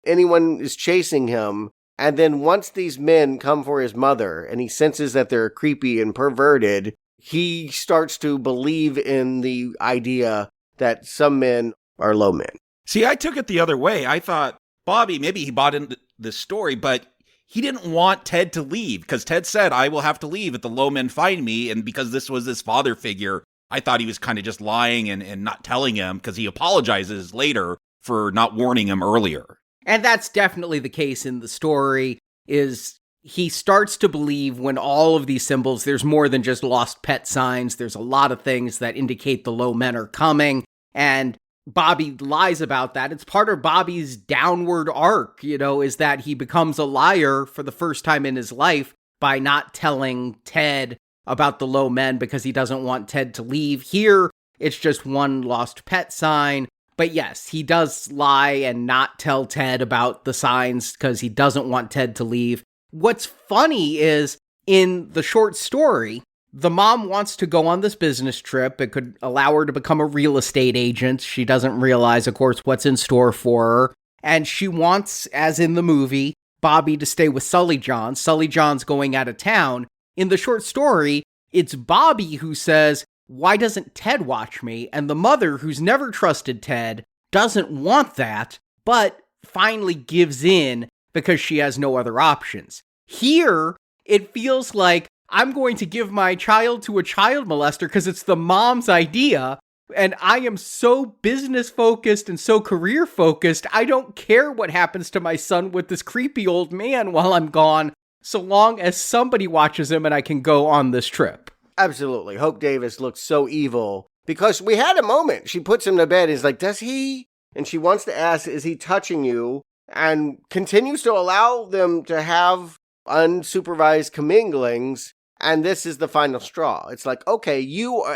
anyone is chasing him, and then once these men come for his mother, and he senses that they're creepy and perverted, he starts to believe in the idea that some men are low men. See, I took it the other way. I thought Bobby, maybe he bought into this story, but he didn't want Ted to leave, because Ted said, I will have to leave if the low men find me, and because this was his father figure, I thought he was kind of just lying and not telling him, because he apologizes later for not warning him earlier. And that's definitely the case in the story, is he starts to believe when all of these symbols, there's more than just lost pet signs, there's a lot of things that indicate the low men are coming, and Bobby lies about that. It's part of Bobby's downward arc, is that he becomes a liar for the first time in his life by not telling Ted about the low men because he doesn't want Ted to leave. Here, it's just one lost pet sign. But yes, he does lie and not tell Ted about the signs because he doesn't want Ted to leave. What's funny is, in the short story, the mom wants to go on this business trip. It could allow her to become a real estate agent. She doesn't realize, of course, what's in store for her. And she wants, as in the movie, Bobby to stay with Sully John. Sully John's going out of town. In the short story, it's Bobby who says, "Why doesn't Ted watch me?" And the mother, who's never trusted Ted, doesn't want that, but finally gives in because she has no other options. Here, it feels like I'm going to give my child to a child molester because it's the mom's idea, and I am so business-focused and so career-focused, I don't care what happens to my son with this creepy old man while I'm gone, so long as somebody watches him and I can go on this trip. Absolutely. Hope Davis looks so evil because we had a moment. She puts him to bed. He's like, does he? And she wants to ask, is he touching you? And continues to allow them to have unsupervised comminglings. And this is the final straw. It's like, okay,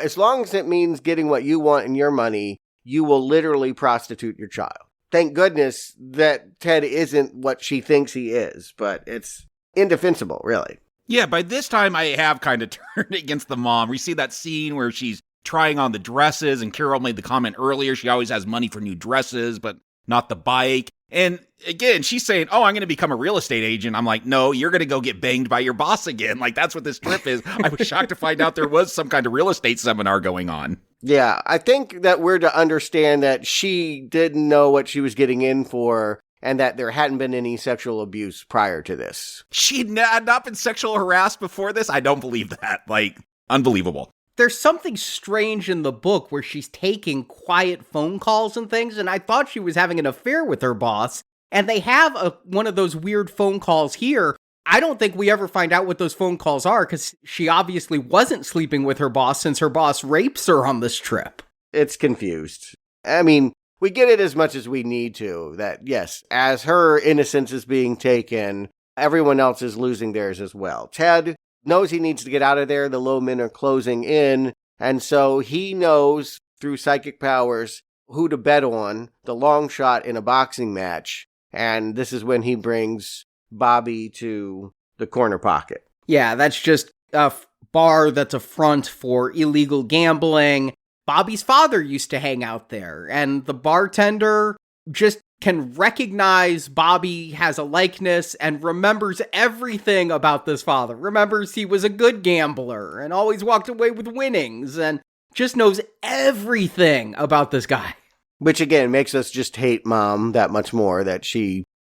as long as it means getting what you want and your money, you will literally prostitute your child. Thank goodness that Ted isn't what she thinks he is, but it's indefensible, really. Yeah, by this time I have kind of turned against the mom. We see that scene where she's trying on the dresses, and Carol made the comment earlier, she always has money for new dresses, but not the bike. And again, she's saying, oh, I'm going to become a real estate agent. I'm like, no, you're going to go get banged by your boss again. Like, that's what this trip is. I was shocked to find out there was some kind of real estate seminar going on. Yeah, I think that we're to understand that she didn't know what she was getting in for and that there hadn't been any sexual abuse prior to this. She had not been sexually harassed before this? I don't believe that. Like, unbelievable. There's something strange in the book where she's taking quiet phone calls and things, and I thought she was having an affair with her boss, and they have one of those weird phone calls here. I don't think we ever find out what those phone calls are, because she obviously wasn't sleeping with her boss since her boss rapes her on this trip. It's confused. I mean, we get it as much as we need to, that yes, as her innocence is being taken, everyone else is losing theirs as well. Ted knows he needs to get out of there. The low men are closing in. And so he knows through psychic powers who to bet on, the long shot in a boxing match. And this is when he brings Bobby to the corner pocket. Yeah, that's just a bar that's a front for illegal gambling. Bobby's father used to hang out there, and the bartender just can recognize Bobby has a likeness and remembers everything about this father. Remembers he was a good gambler and always walked away with winnings and just knows everything about this guy. Which again makes us just hate mom that much more, that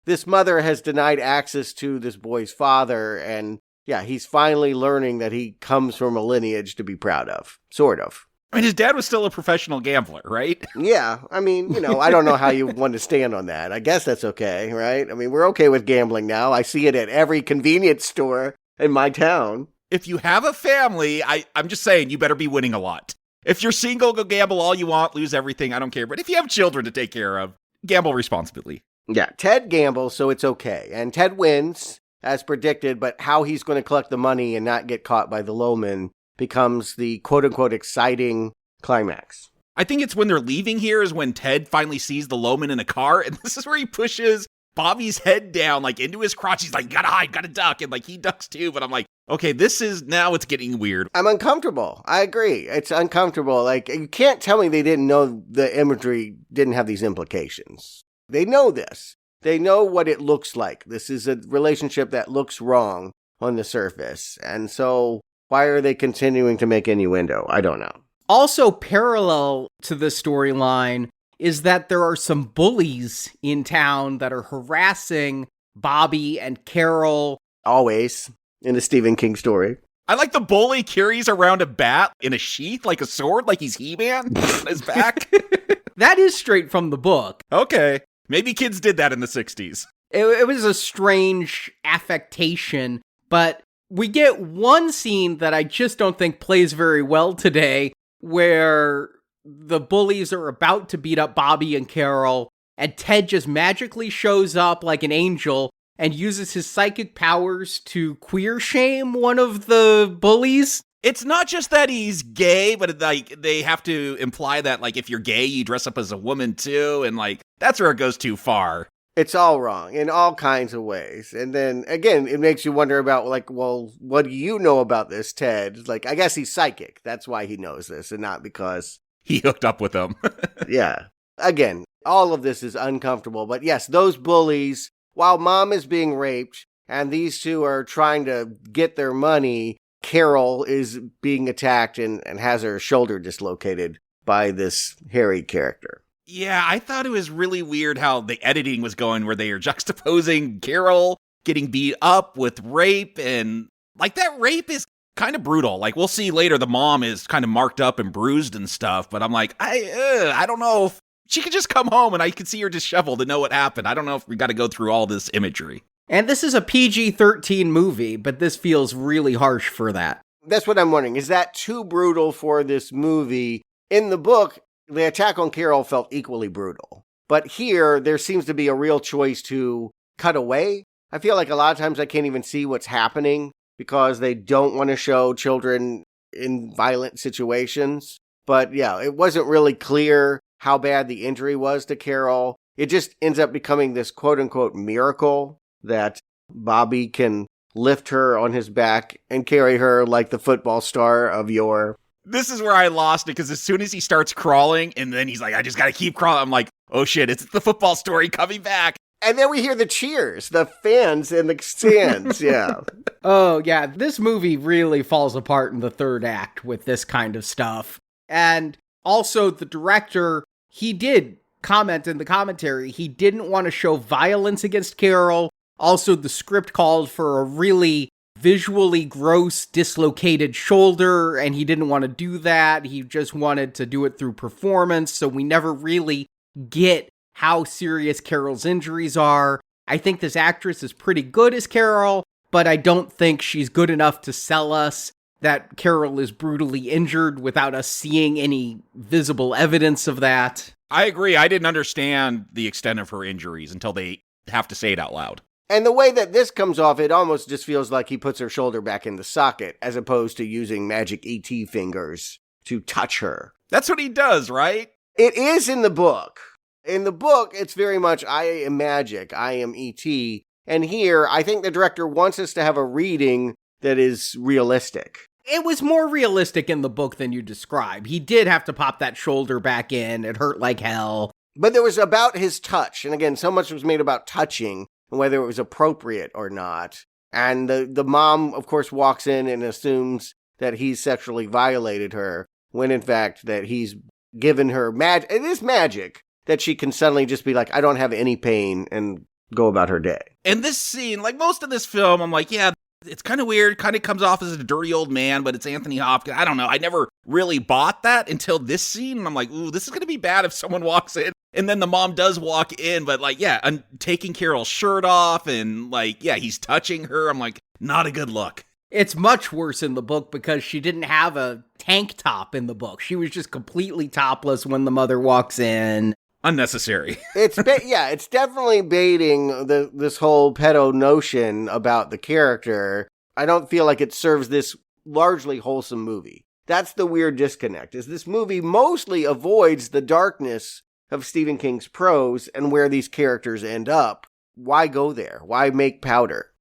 this mother has denied access to this boy's father, and yeah, he's finally learning that he comes from a lineage to be proud of. Sort of. I mean, his dad was still a professional gambler, right? Yeah, I mean, I don't know how you want to stand on that. I guess that's okay, right? I mean, we're okay with gambling now. I see it at every convenience store in my town. If you have a family, I'm just saying, you better be winning a lot. If you're single, go gamble all you want, lose everything, I don't care. But if you have children to take care of, gamble responsibly. Yeah, Ted gambles, so it's okay. And Ted wins, as predicted, but how he's going to collect the money and not get caught by the lowmen becomes the quote-unquote exciting climax. I think it's when they're leaving here is when Ted finally sees the lowman in a car, and this is where he pushes Bobby's head down, like, into his crotch. He's like, gotta hide, gotta duck, and, like, he ducks too, but I'm like, okay, now it's getting weird. I'm uncomfortable. I agree. It's uncomfortable. Like, you can't tell me they didn't know the imagery didn't have these implications. They know this. They know what it looks like. This is a relationship that looks wrong on the surface, and so why are they continuing to make innuendo? I don't know. Also parallel to this storyline is that there are some bullies in town that are harassing Bobby and Carol. Always in a Stephen King story. I like the bully carries around a bat in a sheath, like a sword, like he's He-Man on his back. That is straight from the book. Okay. Maybe kids did that in the 60s. It was a strange affectation, but we get one scene that I just don't think plays very well today, where the bullies are about to beat up Bobby and Carol, and Ted just magically shows up like an angel and uses his psychic powers to queer shame one of the bullies. It's not just that he's gay, but like they have to imply that like if you're gay, you dress up as a woman too, and like that's where it goes too far. It's all wrong in all kinds of ways. And then again, it makes you wonder about like, well, what do you know about this, Ted? Like, I guess he's psychic. That's why he knows this, and not because he hooked up with them. Yeah. Again, all of this is uncomfortable. But yes, those bullies, while Mom is being raped and these two are trying to get their money, Carol is being attacked and has her shoulder dislocated by this hairy character. Yeah, I thought it was really weird how the editing was going, where they are juxtaposing Carol getting beat up with rape, and like that rape is kind of brutal. Like we'll see later, the mom is kind of marked up and bruised and stuff, but I'm like, I don't know if she could just come home and I could see her disheveled and know what happened. I don't know if we got to go through all this imagery. And this is a PG-13 movie, but this feels really harsh for that. That's what I'm wondering. Is that too brutal for this movie? In the book, the attack on Carol felt equally brutal. But here, there seems to be a real choice to cut away. I feel like a lot of times I can't even see what's happening because they don't want to show children in violent situations. But yeah, it wasn't really clear how bad the injury was to Carol. It just ends up becoming this quote-unquote miracle that Bobby can lift her on his back and carry her like the football star of yore. This is where I lost it, because as soon as he starts crawling, and then he's like, I just gotta keep crawling, I'm like, oh shit, it's the football story coming back. And then we hear the cheers, the fans in the stands, yeah. Oh, yeah, this movie really falls apart in the third act with this kind of stuff. And also, the director, he did comment in the commentary, he didn't want to show violence against Carol. Also, the script called for a really visually gross, dislocated shoulder, and he didn't want to do that. He just wanted to do it through performance, so we never really get how serious Carol's injuries are. I think this actress is pretty good as Carol, but I don't think she's good enough to sell us that Carol is brutally injured without us seeing any visible evidence of that. I agree. I didn't understand the extent of her injuries until they have to say it out loud. And the way that this comes off, it almost just feels like he puts her shoulder back in the socket, as opposed to using magic E.T. fingers to touch her. That's what he does, right? It is in the book. In the book, it's very much, I am magic, I am E.T. And here, I think the director wants us to have a reading that is realistic. It was more realistic in the book than you describe. He did have to pop that shoulder back in. It hurt like hell. But there was about his touch. And again, so much was made about touching and whether it was appropriate or not. And the mom, of course, walks in and assumes that he's sexually violated her, when in fact that he's given her magic. It is magic that she can suddenly just be like, I don't have any pain, and go about her day. And this scene, like most of this film, I'm like, yeah, it's kind of weird, kind of comes off as a dirty old man, but it's Anthony Hopkins. I don't know. I never really bought that until this scene. And I'm like, ooh, this is going to be bad if someone walks in. And then the mom does walk in, but like, yeah, I'm taking Carol's shirt off and like, yeah, he's touching her. I'm like, not a good look. It's much worse in the book because she didn't have a tank top in the book. She was just completely topless when the mother walks in. Unnecessary. It's definitely baiting this whole pedo notion about the character. I don't feel like it serves this largely wholesome movie. That's the weird disconnect, is this movie mostly avoids the darkness of Stephen King's prose and where these characters end up. Why go there? Why make powder?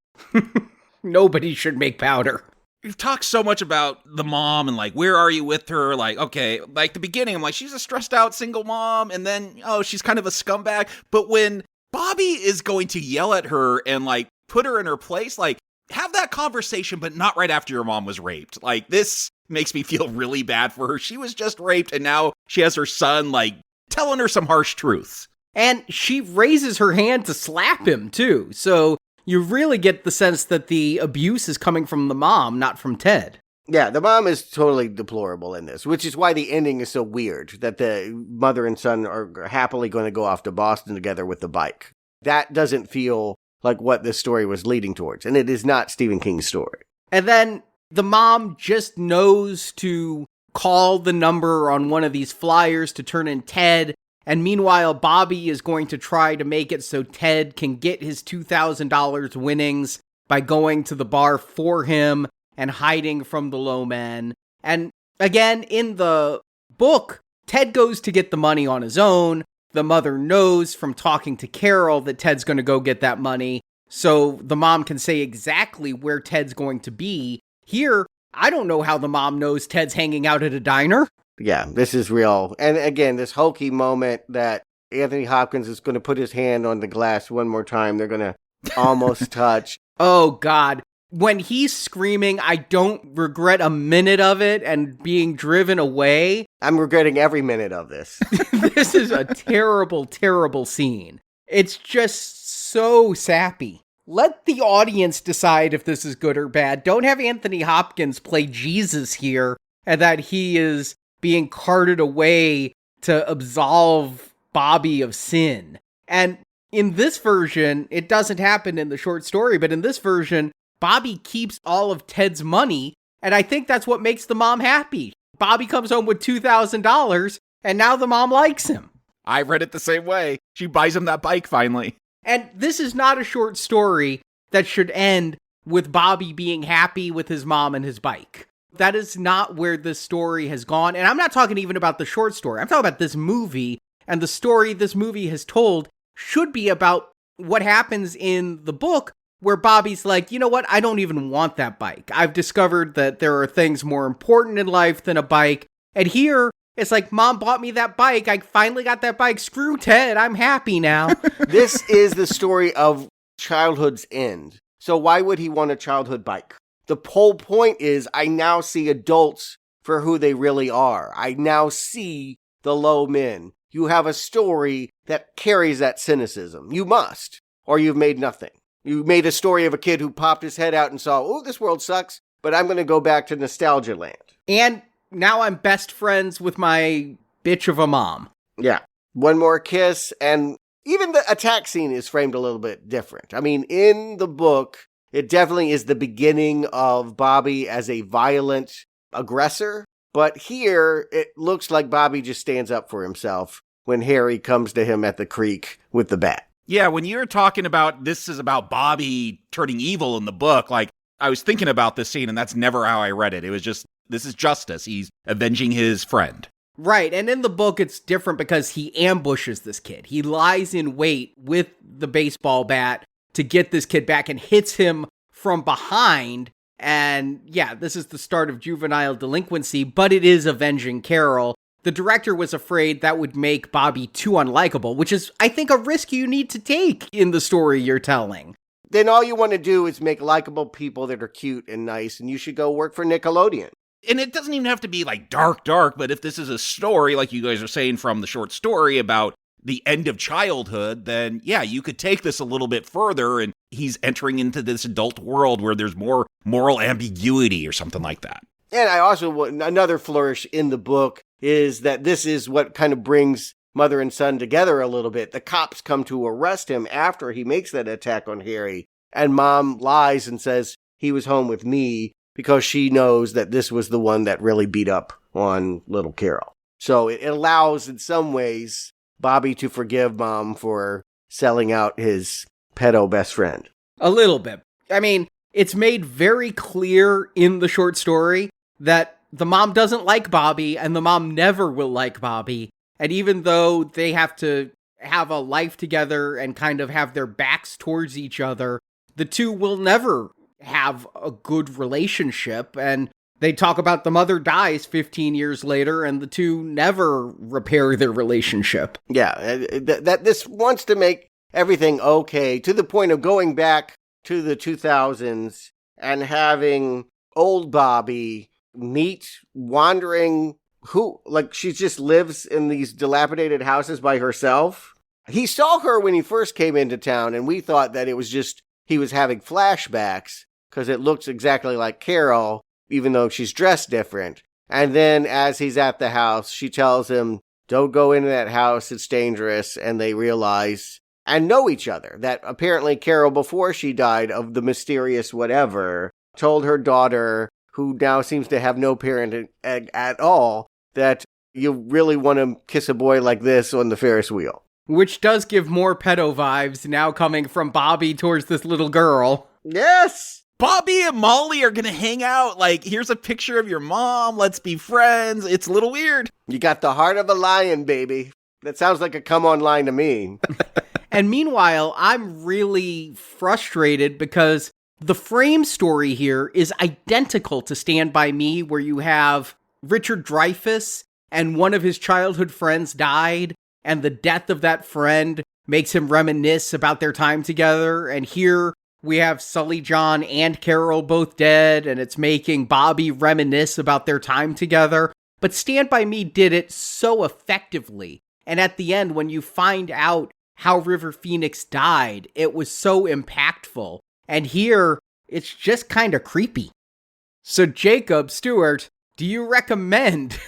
Nobody should make powder. We've talked so much about the mom and like, where are you with her? Like, okay, like the beginning, I'm like, she's a stressed out single mom. And then, oh, she's kind of a scumbag. But when Bobby is going to yell at her and like put her in her place, like have that conversation, but not right after your mom was raped. Like this makes me feel really bad for her. She was just raped and now she has her son like telling her some harsh truths. And she raises her hand to slap him too. So you really get the sense that the abuse is coming from the mom, not from Ted. Yeah, the mom is totally deplorable in this, which is why the ending is so weird, that the mother and son are happily going to go off to Boston together with the bike. That doesn't feel like what this story was leading towards, and it is not Stephen King's story. And then the mom just knows to call the number on one of these flyers to turn in Ted. And meanwhile, Bobby is going to try to make it so Ted can get his $2,000 winnings by going to the bar for him and hiding from the low men. And again, in the book, Ted goes to get the money on his own. The mother knows from talking to Carol that Ted's going to go get that money, so the mom can say exactly where Ted's going to be. Here, I don't know how the mom knows Ted's hanging out at a diner. Yeah, this is real. And again, this hokey moment that Anthony Hopkins is going to put his hand on the glass one more time. They're going to almost touch. Oh, God. When he's screaming, I don't regret a minute of it and being driven away. I'm regretting every minute of this. This is a terrible, terrible scene. It's just so sappy. Let the audience decide if this is good or bad. Don't have Anthony Hopkins play Jesus here and that he is being carted away to absolve Bobby of sin. And in this version, it doesn't happen in the short story, but in this version, Bobby keeps all of Ted's money, and I think that's what makes the mom happy. Bobby comes home with $2,000, and now the mom likes him. I read it the same way. She buys him that bike finally. And this is not a short story that should end with Bobby being happy with his mom and his bike. That is not where this story has gone. And I'm not talking even about the short story. I'm talking about this movie, and the story this movie has told should be about what happens in the book, where Bobby's like, you know what? I don't even want that bike. I've discovered that there are things more important in life than a bike. And here, it's like, Mom bought me that bike. I finally got that bike. Screw Ted. I'm happy now. This is the story of childhood's end. So why would he want a childhood bike? The whole point is I now see adults for who they really are. I now see the low men. You have a story that carries that cynicism. You must, or you've made nothing. You made a story of a kid who popped his head out and saw, oh, this world sucks, but I'm going to go back to nostalgia land. And now I'm best friends with my bitch of a mom. Yeah. One more kiss, and even the attack scene is framed a little bit different. I mean, in the book, it definitely is the beginning of Bobby as a violent aggressor, but here it looks like Bobby just stands up for himself when Harry comes to him at the creek with the bat. Yeah, when you're talking about this is about Bobby turning evil in the book, like, I was thinking about this scene, and that's never how I read it. It was just, this is justice. He's avenging his friend. Right, and in the book, it's different because he ambushes this kid. He lies in wait with the baseball bat to get this kid back and hits him from behind. And yeah, this is the start of juvenile delinquency, but it is avenging Carol. The director was afraid that would make Bobby too unlikable, which is, I think, a risk you need to take in the story you're telling. Then all you want to do is make likable people that are cute and nice, and you should go work for Nickelodeon. And it doesn't even have to be like dark, but if this is a story, like you guys are saying from the short story about the end of childhood, then yeah, you could take this a little bit further, and he's entering into this adult world where there's more moral ambiguity or something like that. And I also, another flourish in the book is that this is what kind of brings mother and son together a little bit. The cops come to arrest him after he makes that attack on Harry, and Mom lies and says he was home with me because she knows that this was the one that really beat up on little Carol. So it allows, in some ways, Bobby to forgive Mom for selling out his pedo best friend. A little bit. I mean, it's made very clear in the short story that the mom doesn't like Bobby, and the mom never will like Bobby. And even though they have to have a life together and kind of have their backs towards each other, the two will never have a good relationship. And they talk about the mother dies 15 years later, and the two never repair their relationship. Yeah, that this wants to make everything okay, to the point of going back to the 2000s and having old Bobby meet wandering she just lives in these dilapidated houses by herself. He saw her when he first came into town, and we thought that it was just he was having flashbacks because it looks exactly like Carol, even though she's dressed different. And then as he's at the house, she tells him, don't go into that house, it's dangerous. And they realize and know each other. That apparently Carol, before she died of the mysterious whatever, told her daughter, who now seems to have no parent at all, that you really want to kiss a boy like this on the Ferris wheel. Which does give more pedo vibes now coming from Bobby towards this little girl. Yes! Bobby and Molly are gonna hang out. Like, here's a picture of your mom. Let's be friends. It's a little weird. You got the heart of a lion, baby. That sounds like a come-on line to me. And meanwhile, I'm really frustrated because the frame story here is identical to Stand By Me, where you have Richard Dreyfuss and one of his childhood friends died, and the death of that friend makes him reminisce about their time together. And here we have Sully John and Carol both dead, and it's making Bobby reminisce about their time together. But Stand By Me did it so effectively. And at the end, when you find out how River Phoenix died, it was so impactful. And here, it's just kind of creepy. So Jacob, Stewart, do you recommend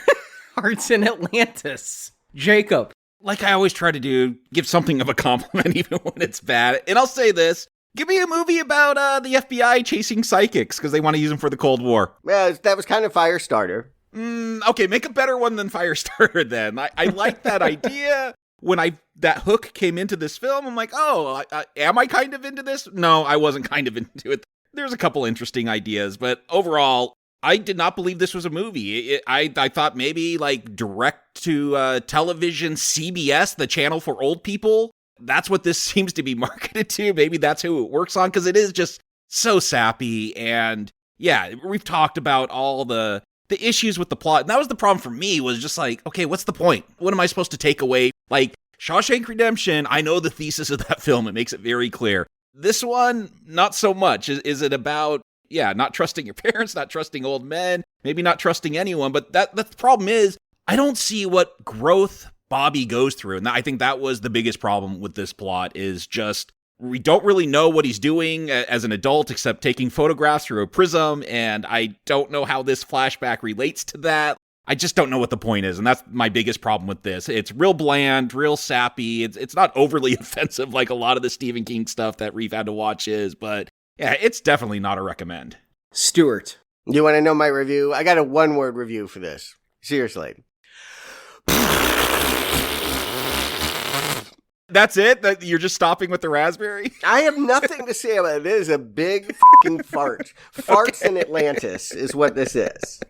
Hearts in Atlantis? Jacob. Like I always try to do, give something of a compliment even when it's bad. And I'll say this. Give me a movie about the FBI chasing psychics because they want to use them for the Cold War. Yeah, that was kind of Firestarter. Okay, make a better one than Firestarter then. I like that idea. When that hook came into this film, I'm like, oh, am I kind of into this? No, I wasn't kind of into it. There's a couple interesting ideas, but overall, I did not believe this was a movie. I thought maybe like direct to television CBS, the channel for old people. That's what this seems to be marketed to. Maybe that's who it works on because it is just so sappy. And yeah, we've talked about all the issues with the plot. And that was the problem for me, was just like, okay, what's the point? What am I supposed to take away? Like Shawshank Redemption, I know the thesis of that film. It makes it very clear. This one, not so much. Is it about, not trusting your parents, not trusting old men, maybe not trusting anyone. But the problem is, I don't see what growth Bobby goes through. And I think that was the biggest problem with this plot, is just we don't really know what he's doing as an adult except taking photographs through a prism. And I don't know how this flashback relates to that. I just don't know what the point is. And that's my biggest problem with this. It's real bland, real sappy. It's not overly offensive like a lot of the Stephen King stuff that we've had to watch is. But yeah, it's definitely not a recommend. Stewart. You want to know my review? I got a one-word review for this. Seriously. That's it? That you're just stopping with the raspberry? I have nothing to say about it. It is a big fucking fart. Farts in Atlantis is what this is.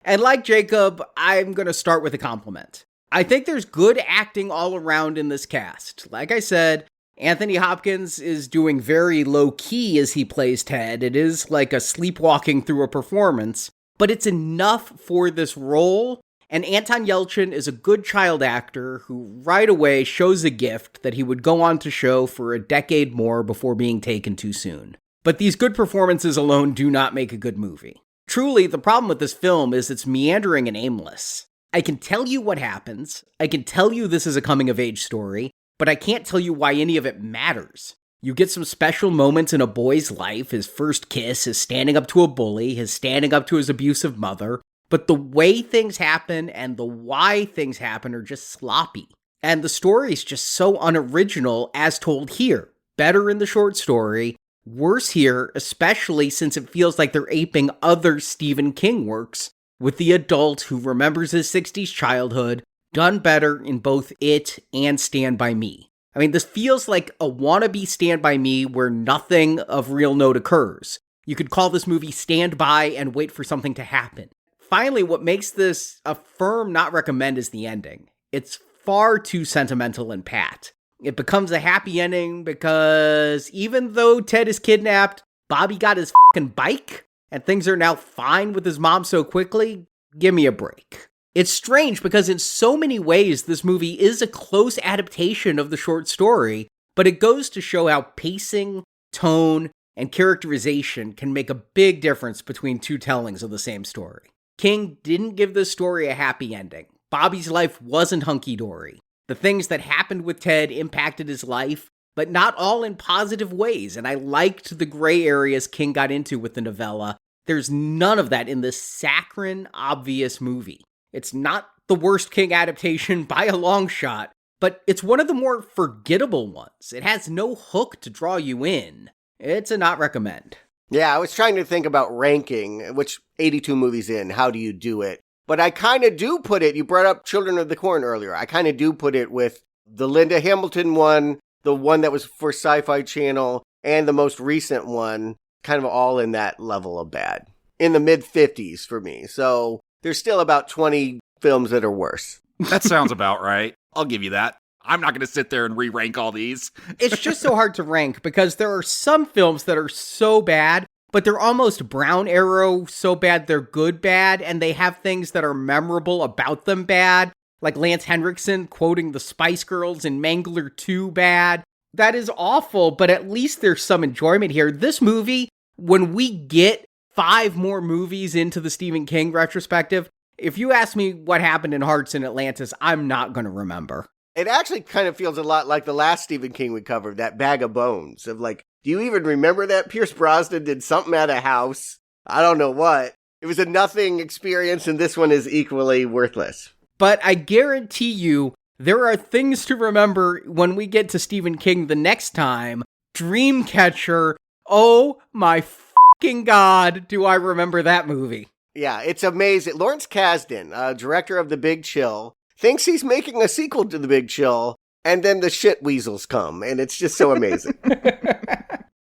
And like Jacob, I'm going to start with a compliment. I think there's good acting all around in this cast. Like I said, Anthony Hopkins is doing very low-key as he plays Ted. It is like a sleepwalking through a performance, but it's enough for this role. And Anton Yelchin is a good child actor who right away shows a gift that he would go on to show for a decade more before being taken too soon. But these good performances alone do not make a good movie. Truly, the problem with this film is it's meandering and aimless. I can tell you what happens, I can tell you this is a coming-of-age story, but I can't tell you why any of it matters. You get some special moments in a boy's life, his first kiss, his standing up to a bully, his standing up to his abusive mother, but the way things happen and the why things happen are just sloppy. And the story is just so unoriginal as told here. Better in the short story, worse here, especially since it feels like they're aping other Stephen King works, with the adult who remembers his 60s childhood, done better in both it and Stand By Me. I mean, this feels like a wannabe Stand By Me where nothing of real note occurs. You could call this movie Stand By and wait for something to happen. Finally, what makes this a firm not recommend is the ending. It's far too sentimental and pat. It becomes a happy ending because even though Ted is kidnapped, Bobby got his fucking bike, and things are now fine with his mom so quickly. Give me a break. It's strange because in so many ways this movie is a close adaptation of the short story, but it goes to show how pacing, tone, and characterization can make a big difference between two tellings of the same story. King didn't give this story a happy ending. Bobby's life wasn't hunky-dory. The things that happened with Ted impacted his life, but not all in positive ways, and I liked the gray areas King got into with the novella. There's none of that in this saccharine, obvious movie. It's not the worst King adaptation by a long shot, but it's one of the more forgettable ones. It has no hook to draw you in. It's a not recommend. Yeah, I was trying to think about ranking, which 82 movies in, how do you do it? But I kind of do put it, you brought up Children of the Corn earlier, I kind of do put it with the Linda Hamilton one, the one that was for Sci-Fi Channel, and the most recent one, kind of all in that level of bad. In the mid-50s for me. So there's still about 20 films that are worse. That sounds about right. I'll give you that. I'm not going to sit there and re-rank all these. It's just so hard to rank because there are some films that are so bad, but they're almost Brown Arrow so bad they're good bad, and they have things that are memorable about them bad, like Lance Henriksen quoting the Spice Girls in Mangler 2 bad. That is awful, but at least there's some enjoyment here. This movie, when we get 5 more movies into the Stephen King retrospective, if you ask me what happened in Hearts in Atlantis, I'm not going to remember. It actually kind of feels a lot like the last Stephen King we covered, that Bag of Bones, of like, do you even remember that? Pierce Brosnan did something at a house. I don't know what. It was a nothing experience, and this one is equally worthless. But I guarantee you, there are things to remember when we get to Stephen King the next time. Dreamcatcher, oh my fucking God, do I remember that movie. Yeah, it's amazing. Lawrence Kasdan, director of The Big Chill, thinks he's making a sequel to The Big Chill, and then the shit weasels come, and it's just so amazing.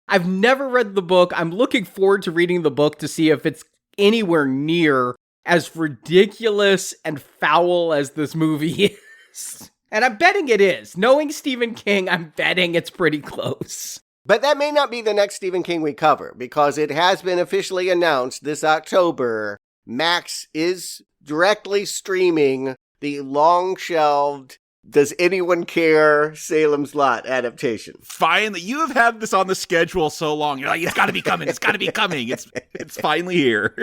I've never read the book. I'm looking forward to reading the book to see if it's anywhere near as ridiculous and foul as this movie is. And I'm betting it is. Knowing Stephen King, I'm betting it's pretty close. But that may not be the next Stephen King we cover, because it has been officially announced this October, Max is directly streaming the long-shelved Does Anyone Care? Salem's Lot adaptation. Finally, you have had this on the schedule so long. You're like, it's got to be coming. It's got to be coming. It's finally here.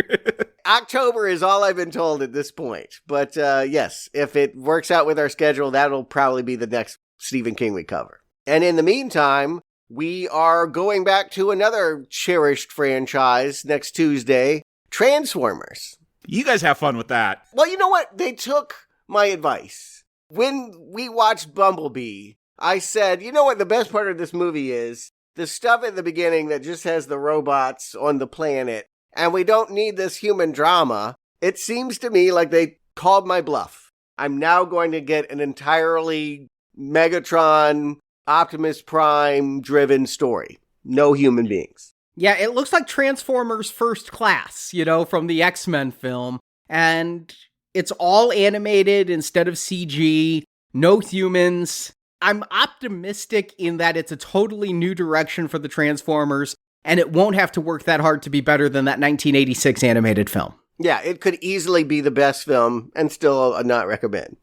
October is all I've been told at this point. But yes, if it works out with our schedule, that'll probably be the next Stephen King we cover. And in the meantime, we are going back to another cherished franchise next Tuesday, Transformers. You guys have fun with that. Well, you know what? They took my advice. When we watched Bumblebee, I said, you know what the best part of this movie is? The stuff at the beginning that just has the robots on the planet, and we don't need this human drama. It seems to me like they called my bluff. I'm now going to get an entirely Megatron, Optimus Prime driven story. No human beings. Yeah, it looks like Transformers First Class, from the X-Men film. And it's all animated instead of CG, no humans. I'm optimistic in that it's a totally new direction for the Transformers, and it won't have to work that hard to be better than that 1986 animated film. Yeah, it could easily be the best film and still not recommend.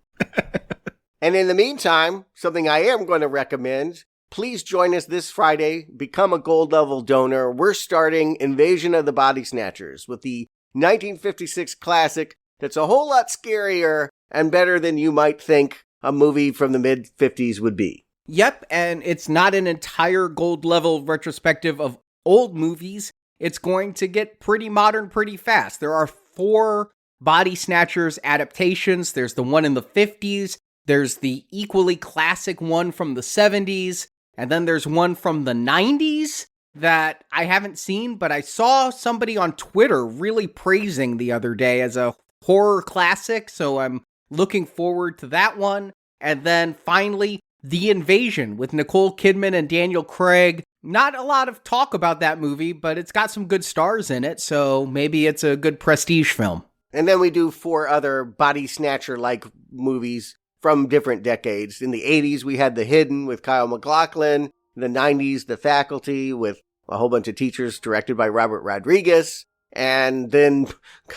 And in the meantime, something I am going to recommend, please join us this Friday. Become a gold level donor. We're starting Invasion of the Body Snatchers with the 1956 classic that's a whole lot scarier and better than you might think a movie from the mid-50s would be. Yep, and it's not an entire gold level retrospective of old movies. It's going to get pretty modern pretty fast. There are 4 Body Snatchers adaptations. There's the one in the 50s. There's the equally classic one from the 70s. And then there's one from the 90s that I haven't seen, but I saw somebody on Twitter really praising the other day as a horror classic. So I'm looking forward to that one. And then finally, The Invasion with Nicole Kidman and Daniel Craig. Not a lot of talk about that movie, but it's got some good stars in it. So maybe it's a good prestige film. And then we do 4 other body snatcher-like movies from different decades. In the 80s, we had The Hidden with Kyle MacLachlan. In the 90s, The Faculty with a whole bunch of teachers directed by Robert Rodriguez. And then,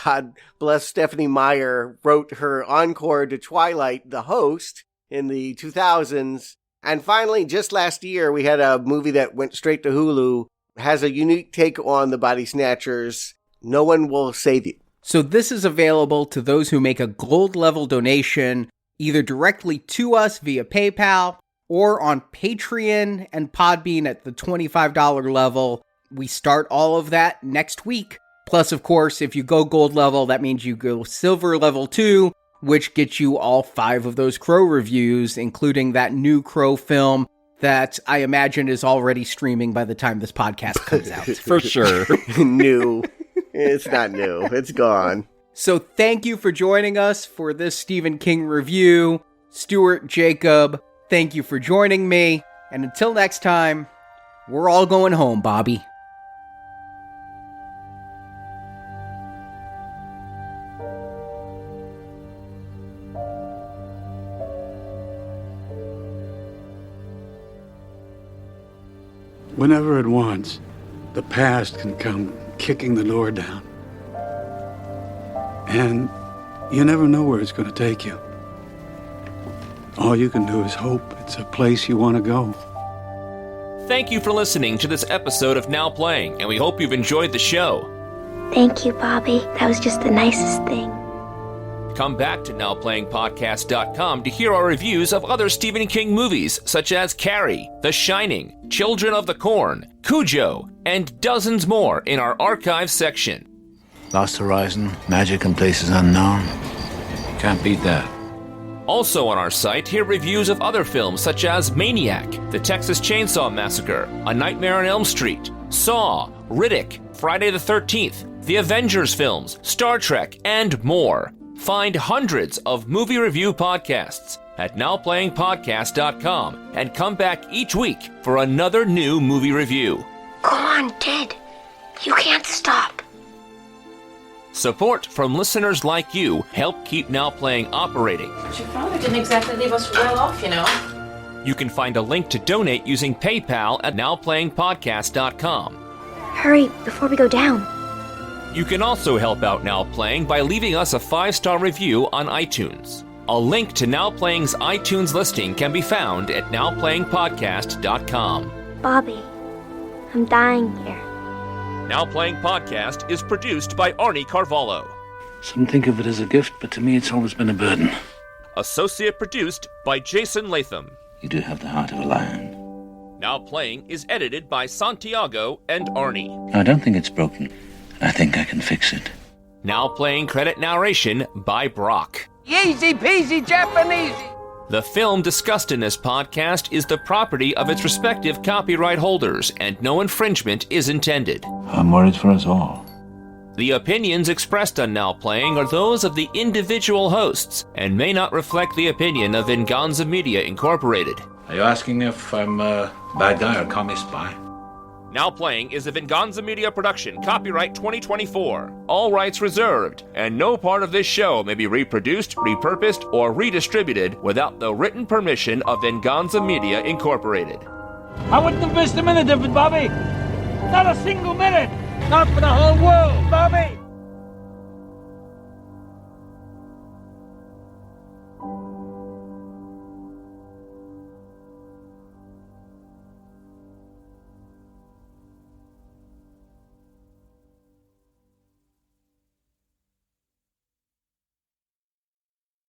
God bless Stephanie Meyer, wrote her encore to Twilight, The Host, in the 2000s. And finally, just last year, we had a movie that went straight to Hulu, has a unique take on the body snatchers. No One Will Save You. So this is available to those who make a gold level donation either directly to us via PayPal or on Patreon and Podbean at the $25 level. We start all of that next week. Plus, of course, if you go gold level, that means you go silver level 2, which gets you all 5 of those Crow reviews, including that new Crow film, that I imagine is already streaming by the time this podcast comes out. For sure. New. It's not new. It's gone. So thank you for joining us for this Stephen King review. Stuart, Jacob, thank you for joining me. And until next time, we're all going home, Bobby. Whenever it wants, the past can come kicking the door down. And you never know where it's going to take you. All you can do is hope it's a place you want to go. Thank you for listening to this episode of Now Playing, and we hope you've enjoyed the show. Thank you, Bobby. That was just the nicest thing. Come back to NowPlayingPodcast.com to hear our reviews of other Stephen King movies, such as Carrie, The Shining, Children of the Corn, Cujo, and dozens more in our archive section. Lost Horizon, Magic and Places Unknown. Can't beat that. Also on our site, hear reviews of other films such as Maniac, The Texas Chainsaw Massacre, A Nightmare on Elm Street, Saw, Riddick, Friday the 13th, The Avengers films, Star Trek, and more. Find hundreds of movie review podcasts at NowPlayingPodcast.com and come back each week for another new movie review. Go on, Ted. You can't stop. Support from listeners like you help keep Now Playing operating. But your father didn't exactly leave us well off, you know. You can find a link to donate using PayPal at NowPlayingPodcast.com. Hurry, before we go down. You can also help out Now Playing by leaving us a 5-star review on iTunes. A link to Now Playing's iTunes listing can be found at NowPlayingPodcast.com. Bobby, I'm dying here. Now Playing Podcast is produced by Arnie Carvalho. Some think of it as a gift, but to me it's always been a burden. Associate produced by Jason Latham. You do have the heart of a lion. Now Playing is edited by Santiago and Arnie. I don't think it's broken. I think I can fix it. Now Playing credit narration by Brock. Easy peasy Japanese. The film discussed in this podcast is the property of its respective copyright holders, and no infringement is intended. I'm worried for us all. The opinions expressed on Now Playing are those of the individual hosts and may not reflect the opinion of Venganza Media Incorporated. Are you asking if I'm a bad guy or call me spy? Now Playing is a Venganza Media production, copyright 2024. All rights reserved, and no part of this show may be reproduced, repurposed, or redistributed without the written permission of Venganza Media Incorporated. I wouldn't have missed a minute of it, Bobby. Not a single minute. Not for the whole world, Bobby.